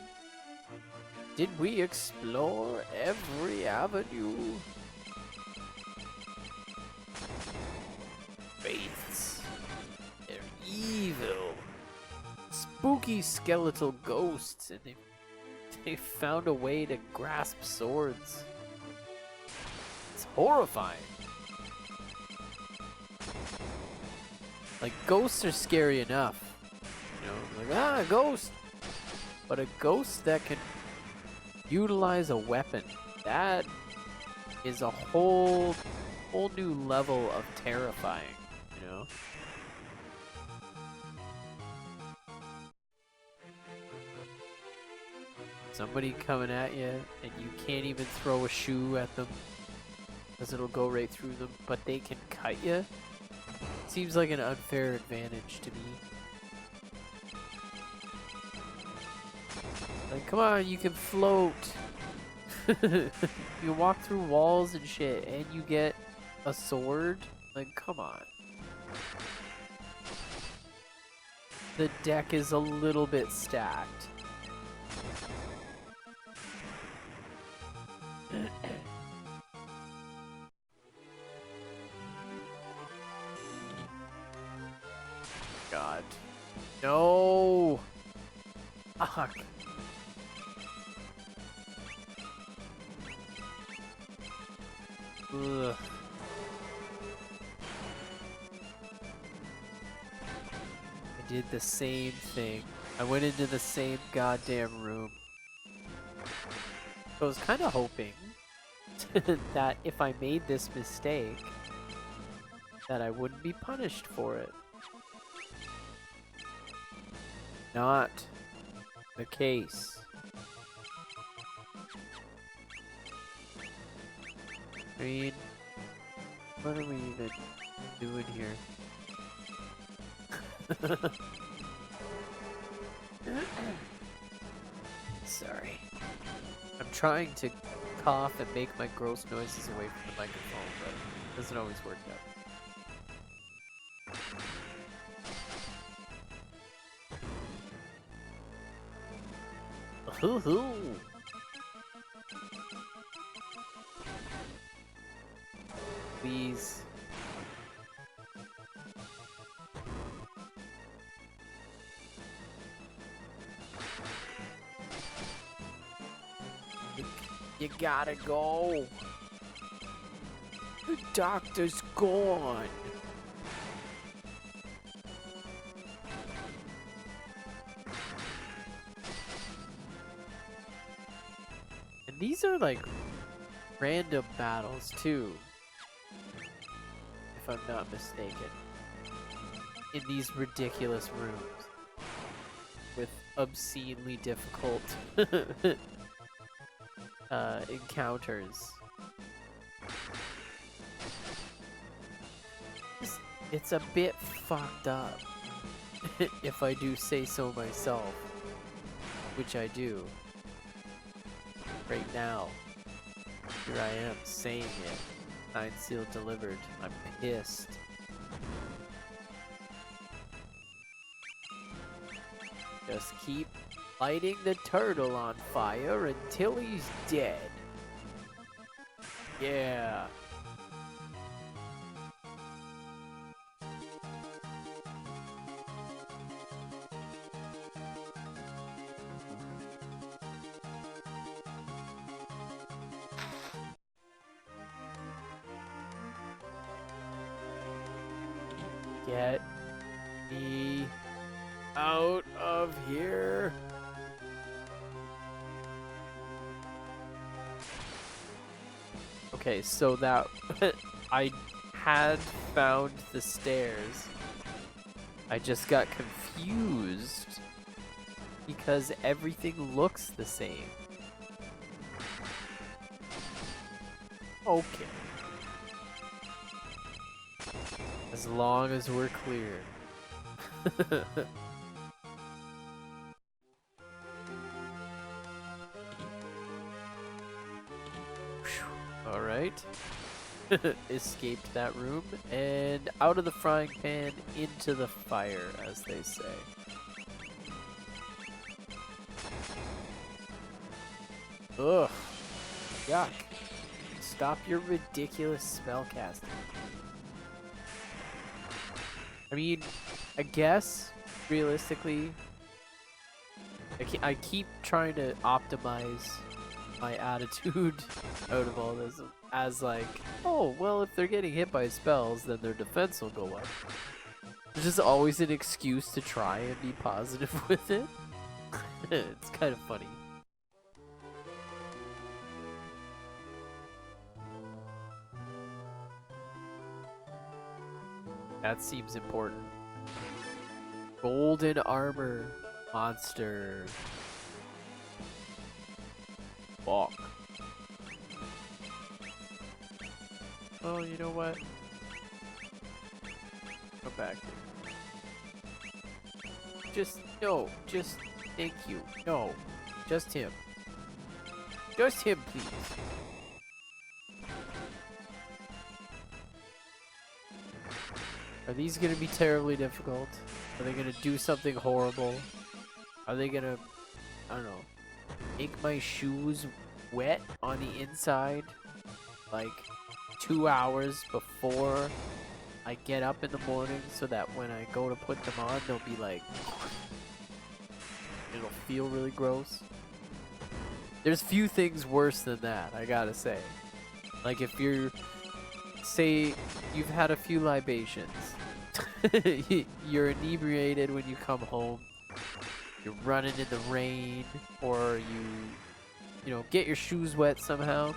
Did we explore every avenue? Wraiths. They're evil. Spooky skeletal ghosts, and they found a way to grasp swords. It's horrifying. Like, ghosts are scary enough. You know, like, ah, a ghost! But a ghost that can utilize a weapon, that is a whole new level of terrifying, you know? Somebody coming at you, and you can't even throw a shoe at them, because it'll go right through them, but they can cut you? Seems like an unfair advantage to me. Like, come on, you can float. You walk through walls and shit, and you get a sword? Like, come on. The deck is a little bit stacked. God. No! Fuck. Ugh. I did the same thing. I went into the same goddamn room. I was kind of hoping that if I made this mistake, that I wouldn't be punished for it. Not the case. I mean, what are we even doing here? Sorry. I'm trying to cough and make my gross noises away from the microphone, but it doesn't always work out. Hoo-hoo! Please. You gotta go. The doctor's gone. And these are like random battles too, if I'm not mistaken. In these ridiculous rooms with obscenely difficult encounters. It's a bit fucked up, if I do say so myself, which I do. Right now, here I am saying it. 9 seal delivered. I'm pissed. Just keep lighting the turtle on fire until he's dead. Yeah. Get me out of here. Okay, so that I had found the stairs. I just got confused because everything looks the same. Okay. As long as we're clear. All right. Escaped that room and out of the frying pan into the fire, as they say. Ugh. Yuck. Stop your ridiculous spell casting. I mean, I guess, realistically, I keep trying to optimize my attitude out of all this as like, oh, well, if they're getting hit by spells, then their defense will go up. There's just always an excuse to try and be positive with it. It's kind of funny. That seems important. Golden armor monster. Walk. Oh, you know what? Go back here. No, just thank you. No, just him. Just him, please. Are these gonna be terribly difficult? Are they gonna do something horrible? Are they gonna, I don't know, make my shoes wet on the inside like 2 hours before I get up in the morning so that when I go to put them on, they'll be like, it'll feel really gross? There's few things worse than that, I gotta say. Like if you're, say you've had a few libations, you're inebriated when you come home, you're running in the rain, or you know, get your shoes wet somehow,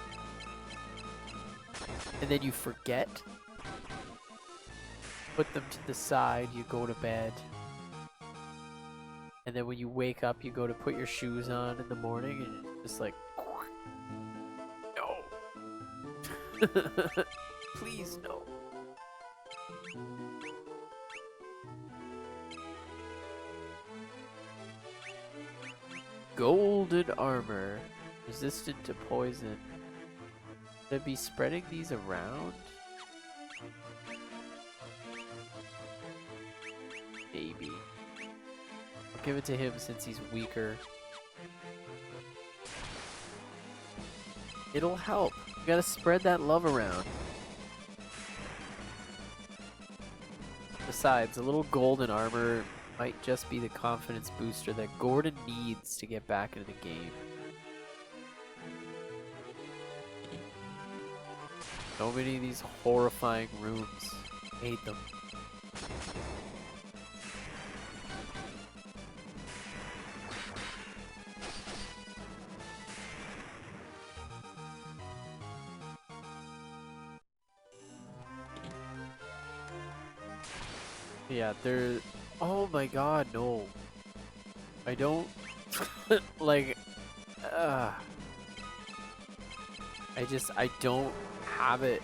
and then you forget, put them to the side, you go to bed, and then when you wake up, you go to put your shoes on in the morning, and it's just like, no. Please, no. Golden armor. Resistant to poison. Should I be spreading these around? Maybe. I'll give it to him since he's weaker. It'll help. You gotta spread that love around. Besides, a little golden armor might just be the confidence booster that Gordon needs to get back into the game. So many of these horrifying rooms. I hate them. Yeah, they're... Oh my god, no. I don't... like... I don't have it.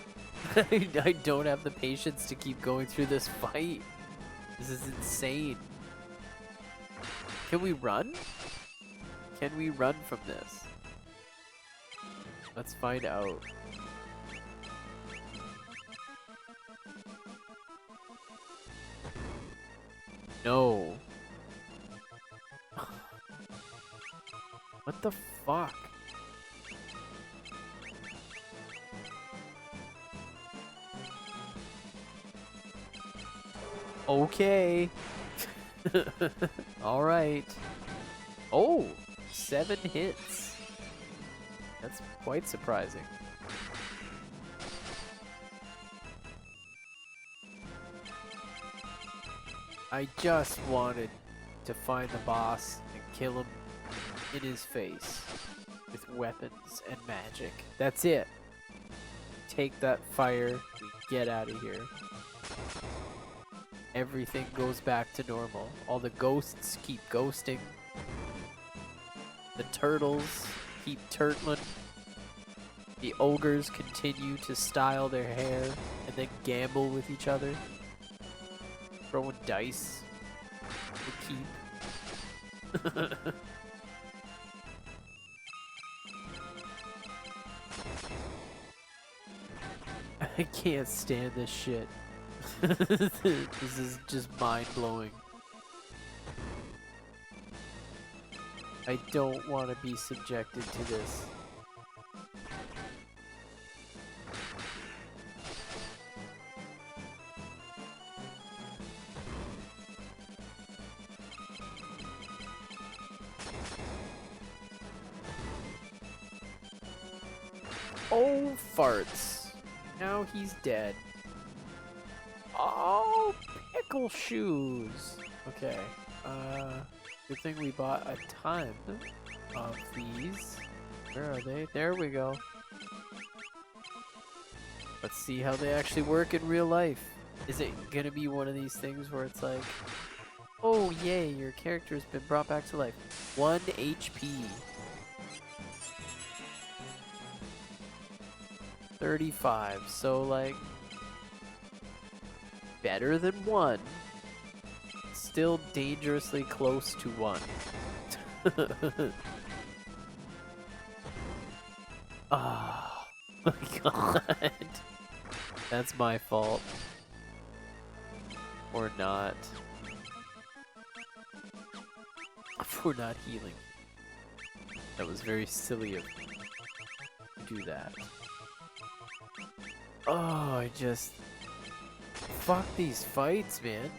I don't have the patience to keep going through this fight. This is insane. Can we run? Can we run from this? Let's find out. No. What the fuck? Okay. All right. Oh, 7 hits. That's quite surprising. I just wanted to find the boss and kill him in his face with weapons and magic. That's it. take that fire, we get out of here. Everything goes back to normal. All the ghosts keep ghosting. The turtles keep turtling. The ogres continue to style their hair and then gamble with each other. Throwing dice to keep. I can't stand this shit. This is just mind-blowing. I don't want to be subjected to this. Oh, farts. Now he's dead. Oh, pickle shoes. Okay. Good thing we bought a ton of these. Where are they? There we go. Let's see how they actually work in real life. Is it gonna be one of these things where it's like, oh yay, your character's been brought back to life. 1 HP. 35. So like, better than 1. Still dangerously close to 1. Oh my god. That's my fault. Or not. For not healing. That was very silly of me to do that. Oh, I just... Fuck these fights, man.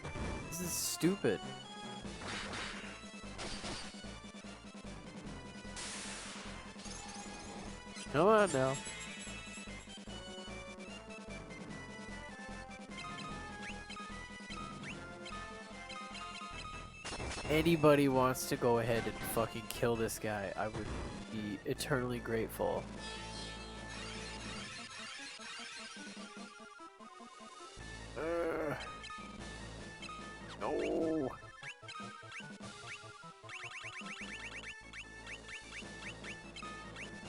This is stupid. Come on now. Anybody wants to go ahead and fucking kill this guy, I would be eternally grateful. No.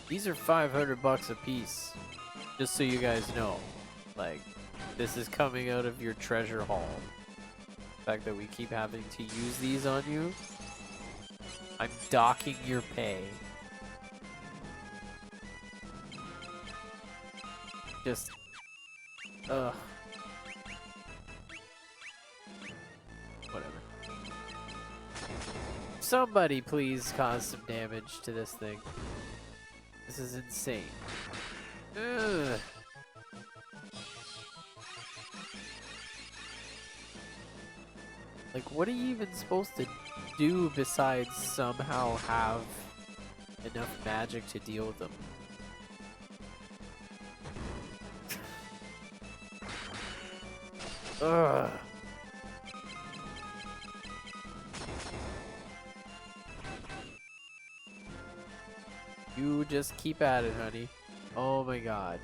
These are $500 a piece. Just so you guys know. Like, this is coming out of your treasure haul. The fact that we keep having to use these on you. I'm docking your pay. Just... Ugh. Whatever. Somebody please cause some damage to this thing. This is insane. Ugh. Like, what are you even supposed to do besides somehow have enough magic to deal with them? Ugh. You just keep at it, honey. Oh my god.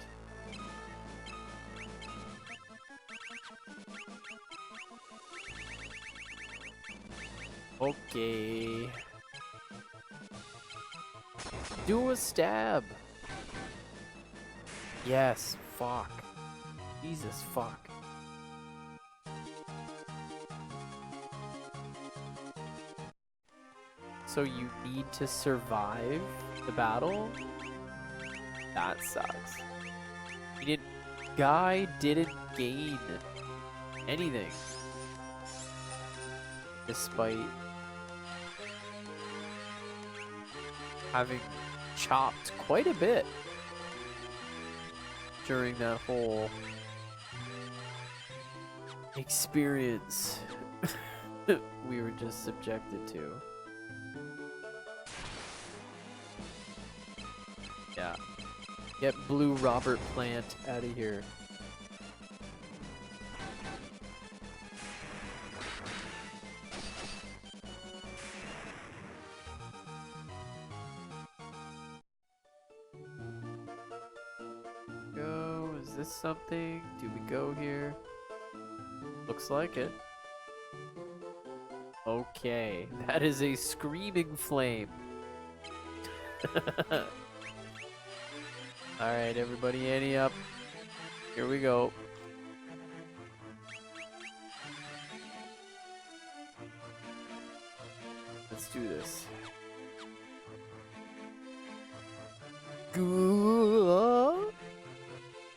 Okay. Do a stab. Yes, fuck. Jesus, fuck. So you need to survive the battle? That sucks. Guy didn't gain anything. Despite having chopped quite a bit during that whole experience we were just subjected to. Yeah. Get Blue Robert Plant out of here. Goes this something? Do we go here? Looks like it. Okay, that is a screaming flame. Alright, everybody, ante up. Here we go. Let's do this.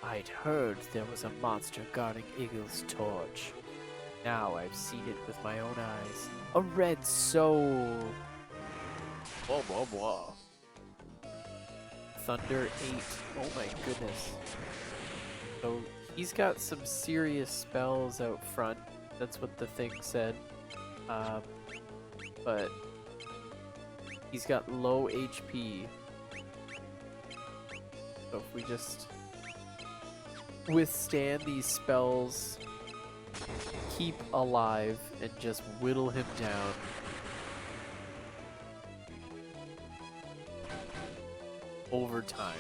I'd heard there was a monster guarding Eagle's torch. Now I've seen it with my own eyes. A red soul. Blah, blah, blah. Thunder 8. Oh my goodness. So he's got some serious spells out front. That's what the thing said. But he's got low HP. So if we just withstand these spells, keep alive, and just whittle him down. Over time.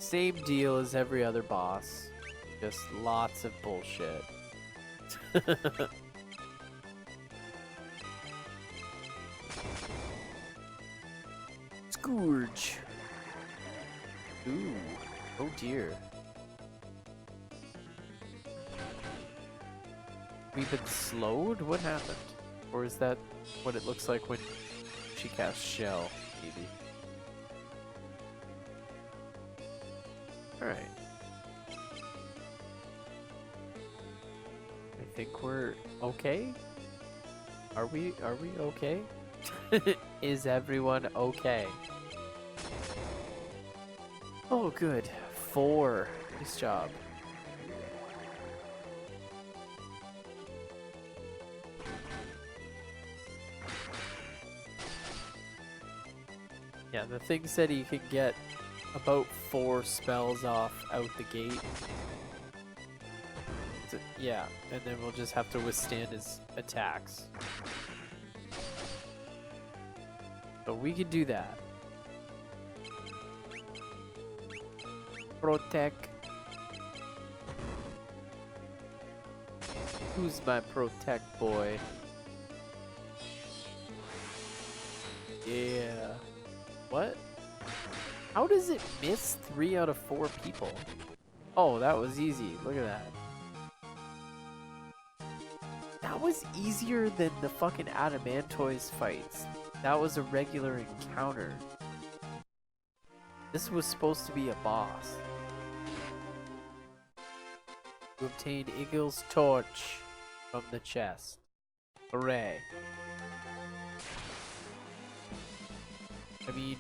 Same deal as every other boss. Just lots of bullshit. Scourge. Ooh. Oh dear. We've been slowed? What happened? Or is that what it looks like when she casts Shell, maybe? Alright. I think we're okay? Are we okay? Is everyone okay? Oh good. 4. Nice job. Yeah, the thing said you can get about 4 spells off out the gate. So, yeah, and then we'll just have to withstand his attacks. So we can do that. Protect. Who's my protect boy? Yeah. What? How does it miss 3 out of 4 people? Oh, that was easy. Look at that. That was easier than the fucking Adamantoise fights. That was a regular encounter. This was supposed to be a boss. To obtain Eagle's torch from the chest. Hooray. I mean,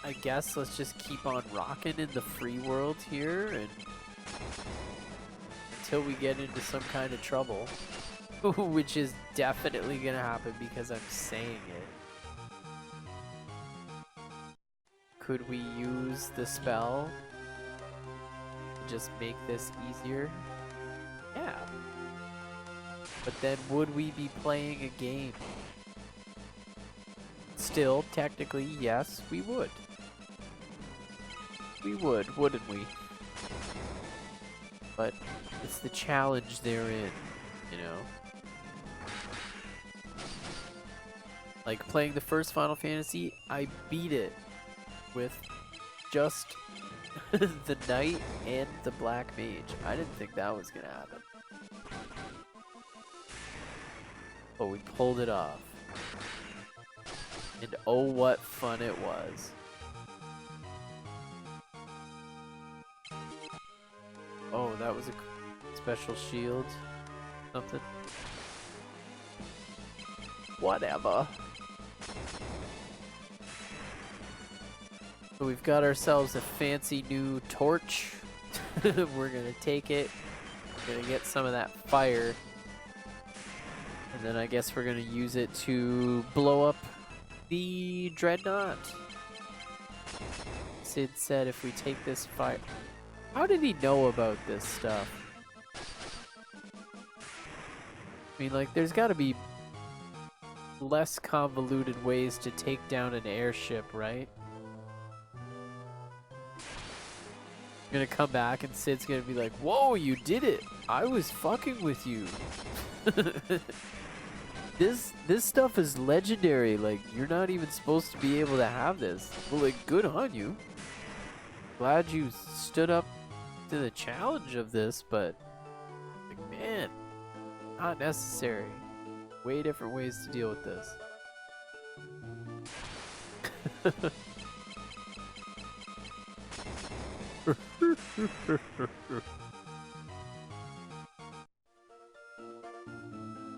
I guess let's just keep on rocking in the free world here and until we get into some kind of trouble. Which is definitely gonna happen because I'm saying it. Could we use the spell to just make this easier? Yeah. But then would we be playing a game? Still, technically, yes, we would. We would, wouldn't we? But it's the challenge therein, you know? Like playing the first Final Fantasy, I beat it with just the Knight and the Black Mage. I didn't think that was gonna happen. But we pulled it off. And oh, what fun it was. Oh, that was a special shield. Something. Whatever. So we've got ourselves a fancy new torch. We're gonna take it. We're gonna get some of that fire. And then I guess we're gonna use it to blow up the Dreadnought. Sid said if we take this fire... How did he know about this stuff? I mean, like, there's gotta be less convoluted ways to take down an airship, right? You're gonna come back and Sid's gonna be like, whoa, you did it! I was fucking with you. This stuff is legendary. Like, you're not even supposed to be able to have this. Well, like, good on you. Glad you stood up to the challenge of this, but like, man, not necessary. Way different ways to deal with this.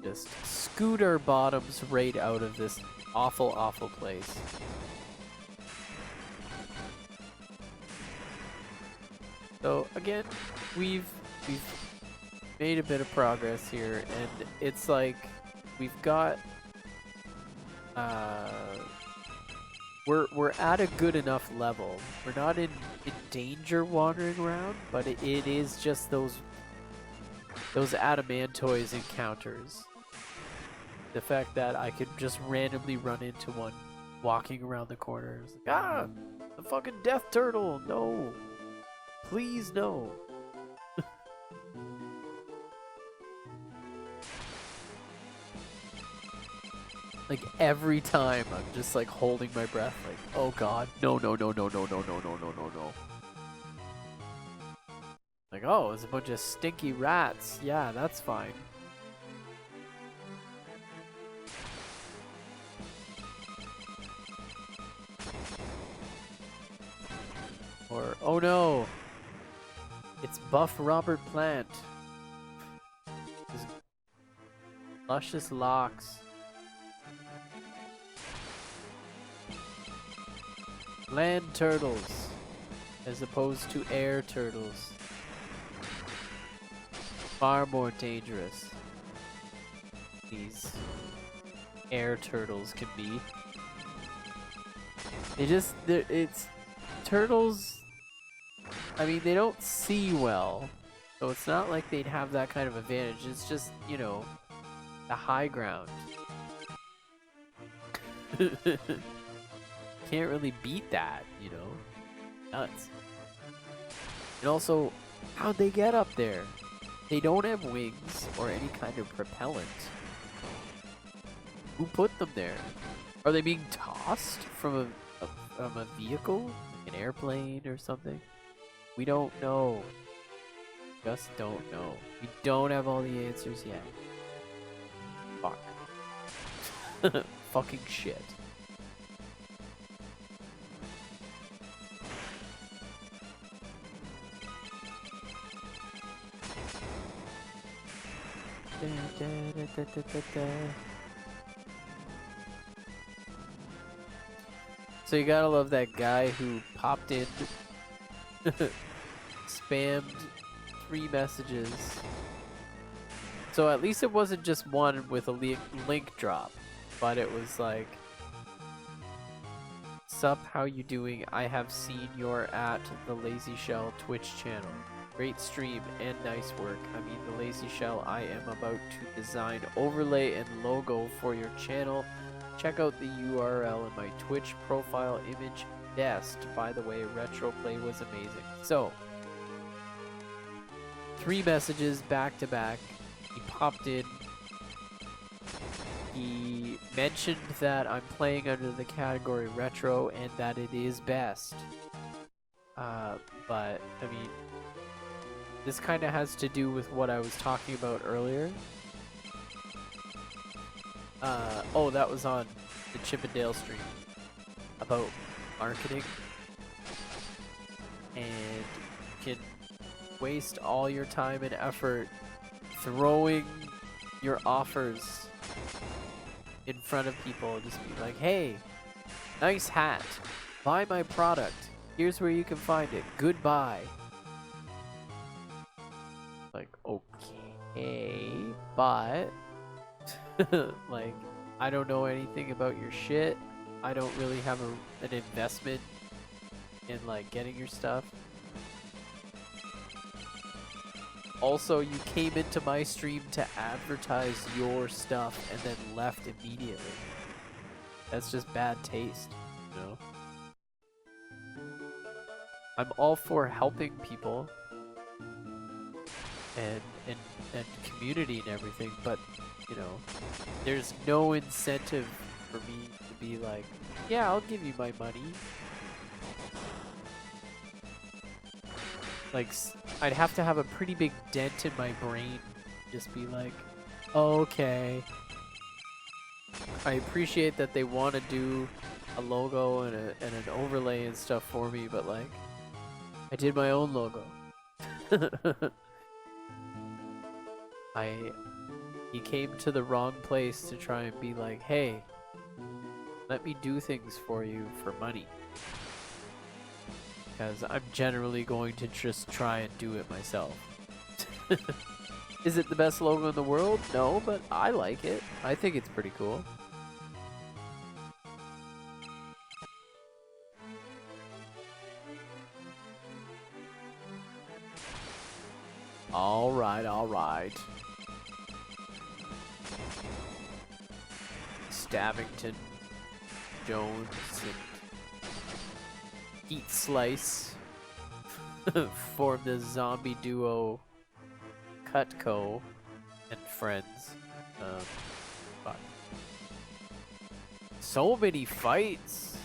Just scoot our bottoms right out of this awful, awful place. So again, we've made a bit of progress here, and it's like we've got we're at a good enough level. We're not in danger wandering around, but it is just those adamantoids encounters. The fact that I could just randomly run into one walking around the corner. It's like, ah, the fucking death turtle, no. Please, no. Like, every time I'm just like holding my breath, like, oh god, no, no, no, no, no, no, no, no, no, no, no. Like, oh, it's a bunch of stinky rats. Yeah, that's fine. Or, oh no, it's Buff Robert Plant. His luscious locks. Land turtles, as opposed to air turtles. Far more dangerous. These air turtles can be. It's turtles. I mean, they don't see well, so it's not like they'd have that kind of advantage. It's just, you know, the high ground. Can't really beat that, you know? Nuts. And also, how'd they get up there? They don't have wings or any kind of propellant. Who put them there? Are they being tossed from a vehicle? Like an airplane or something? We don't know. Just don't know. We don't have all the answers yet. Fuck. Fucking shit. So you gotta love that guy who popped in, spammed 3 messages. So at least it wasn't just one with a link drop, but it was like, sup, how you doing? I have seen you're at the Lazy Shell Twitch channel. Great stream and nice work. I mean, the Lazy Shell, I am about to design overlay and logo for your channel. Check out the URL in my Twitch profile image. Best, by the way, retro play was amazing. So, 3 messages back to back. He popped in. He mentioned that I'm playing under the category retro and that it is best. But, I mean, this kind of has to do with what I was talking about earlier. Oh, that was on the Chip and Dale stream about marketing. And you can waste all your time and effort throwing your offers in front of people. Just be like, hey, nice hat. Buy my product. Here's where you can find it. Goodbye. Like, okay, but like, I don't know anything about your shit. I don't really have an investment in like getting your stuff. Also, you came into my stream to advertise your stuff and then left immediately. That's just bad taste, you know? I'm all for helping people and community and everything, but, you know, there's no incentive for me to be like, yeah, I'll give you my money. Like, I'd have to have a pretty big dent in my brain. Just be like, okay. I appreciate that they want to do a logo and an overlay and stuff for me, but like, I did my own logo. He came to the wrong place to try and be like, hey, let me do things for you for money. Because I'm generally going to just try and do it myself. Is it the best logo in the world? No, but I like it. I think it's pretty cool. Alright, alright. Stavington, Jones, and Heat Slice formed the zombie duo Cutco and Friends. Fuck. So many fights!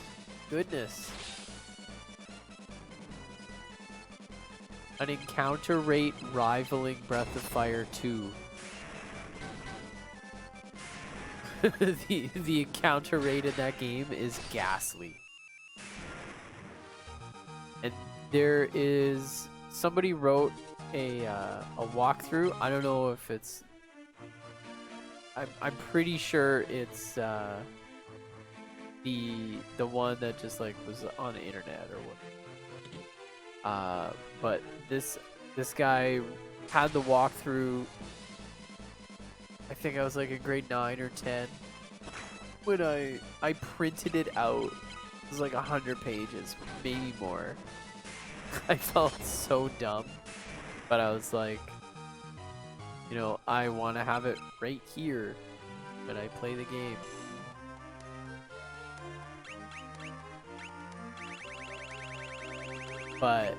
Goodness. An encounter rate rivaling Breath of Fire 2. the encounter rate in that game is ghastly. And there is somebody wrote a walkthrough. I don't know if it's. I'm pretty sure it's the one that just like was on the internet or what. But this guy had the walkthrough. I think I was like in grade 9 or 10 when I printed it out. It was like 100 pages, maybe more. I felt so dumb, but I was like, you know, I want to have it right here when I play the game. But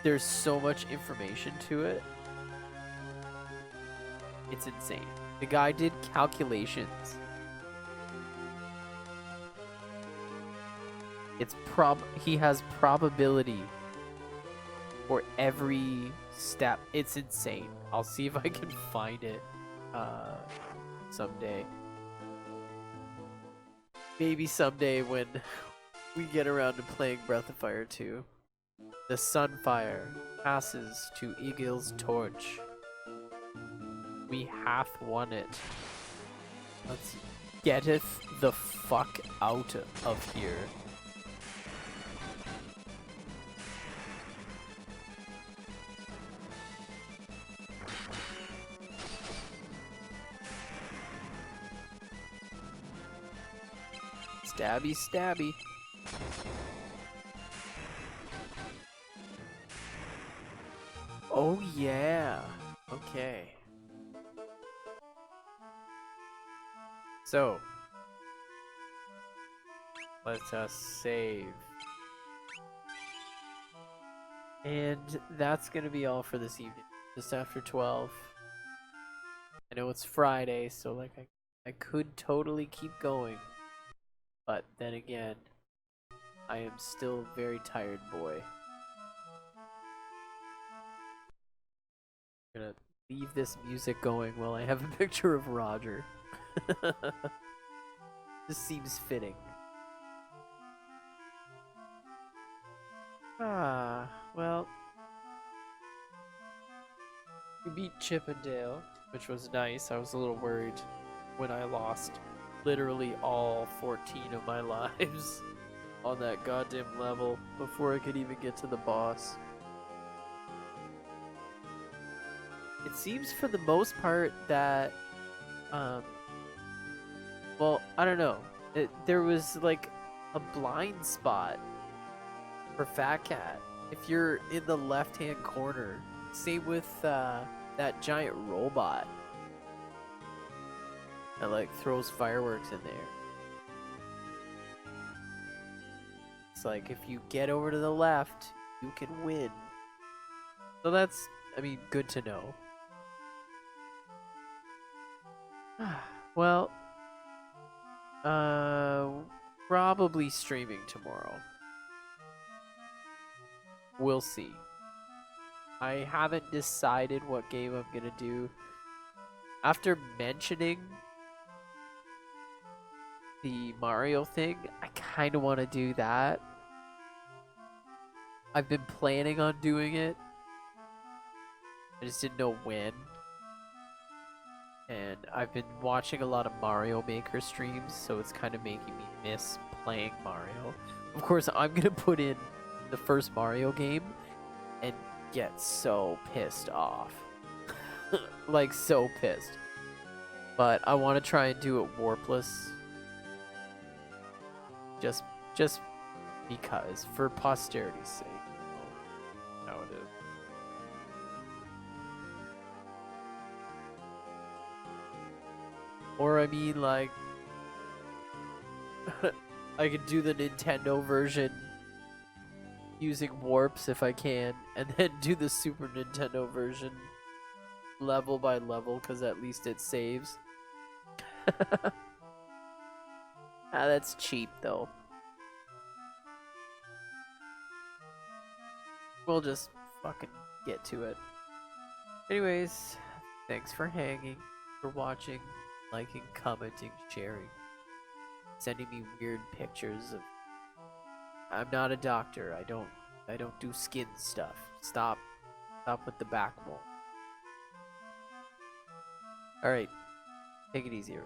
there's so much information to it. It's insane. The guy did calculations. He has probability for every step. It's insane. I'll see if I can find it someday. Maybe someday when we get around to playing Breath of Fire 2. The Sunfire passes to Eagle's torch. We hath won it. Let's getteth the fuck out of here. Stabby, stabby. Oh yeah. Okay. So, let us save. And that's gonna be all for this evening. Just after 12. I know it's Friday, so like I could totally keep going. But then again, I am still a very tired boy. I'm gonna leave this music going while I have a picture of Roger. This seems fitting. Well, we beat Chippendale, which was nice. I was a little worried when I lost literally all 14 of my lives on that goddamn level before I could even get to the boss. It seems for the most part that, well, I don't know. There was like a blind spot for Fat Cat. If you're in the left-hand corner, Same with that giant robot that like throws fireworks in there. It's like if you get over to the left, you can win. So that's, I mean, good to know. Well, probably streaming tomorrow. We'll see. I haven't decided what game I'm gonna do. After mentioning the Mario thing, I kind of want to do that. I've been planning on doing it. I just didn't know when. And I've been watching a lot of Mario Maker streams, so it's kind of making me miss playing Mario. Of course, I'm gonna put in the first Mario game and get so pissed off. Like, so pissed. But I want to try and do it warpless. Just because, for posterity's sake. How it is. Or I mean, like, I could do the Nintendo version using warps if I can, and then do the Super Nintendo version level by level, because at least it saves. That's cheap though. We'll just fucking get to it. Anyways, thanks for hanging, for watching, liking, commenting, sharing, sending me weird pictures of. I'm not a doctor. I don't do skin stuff. Stop with the back mold. All right, take it easy.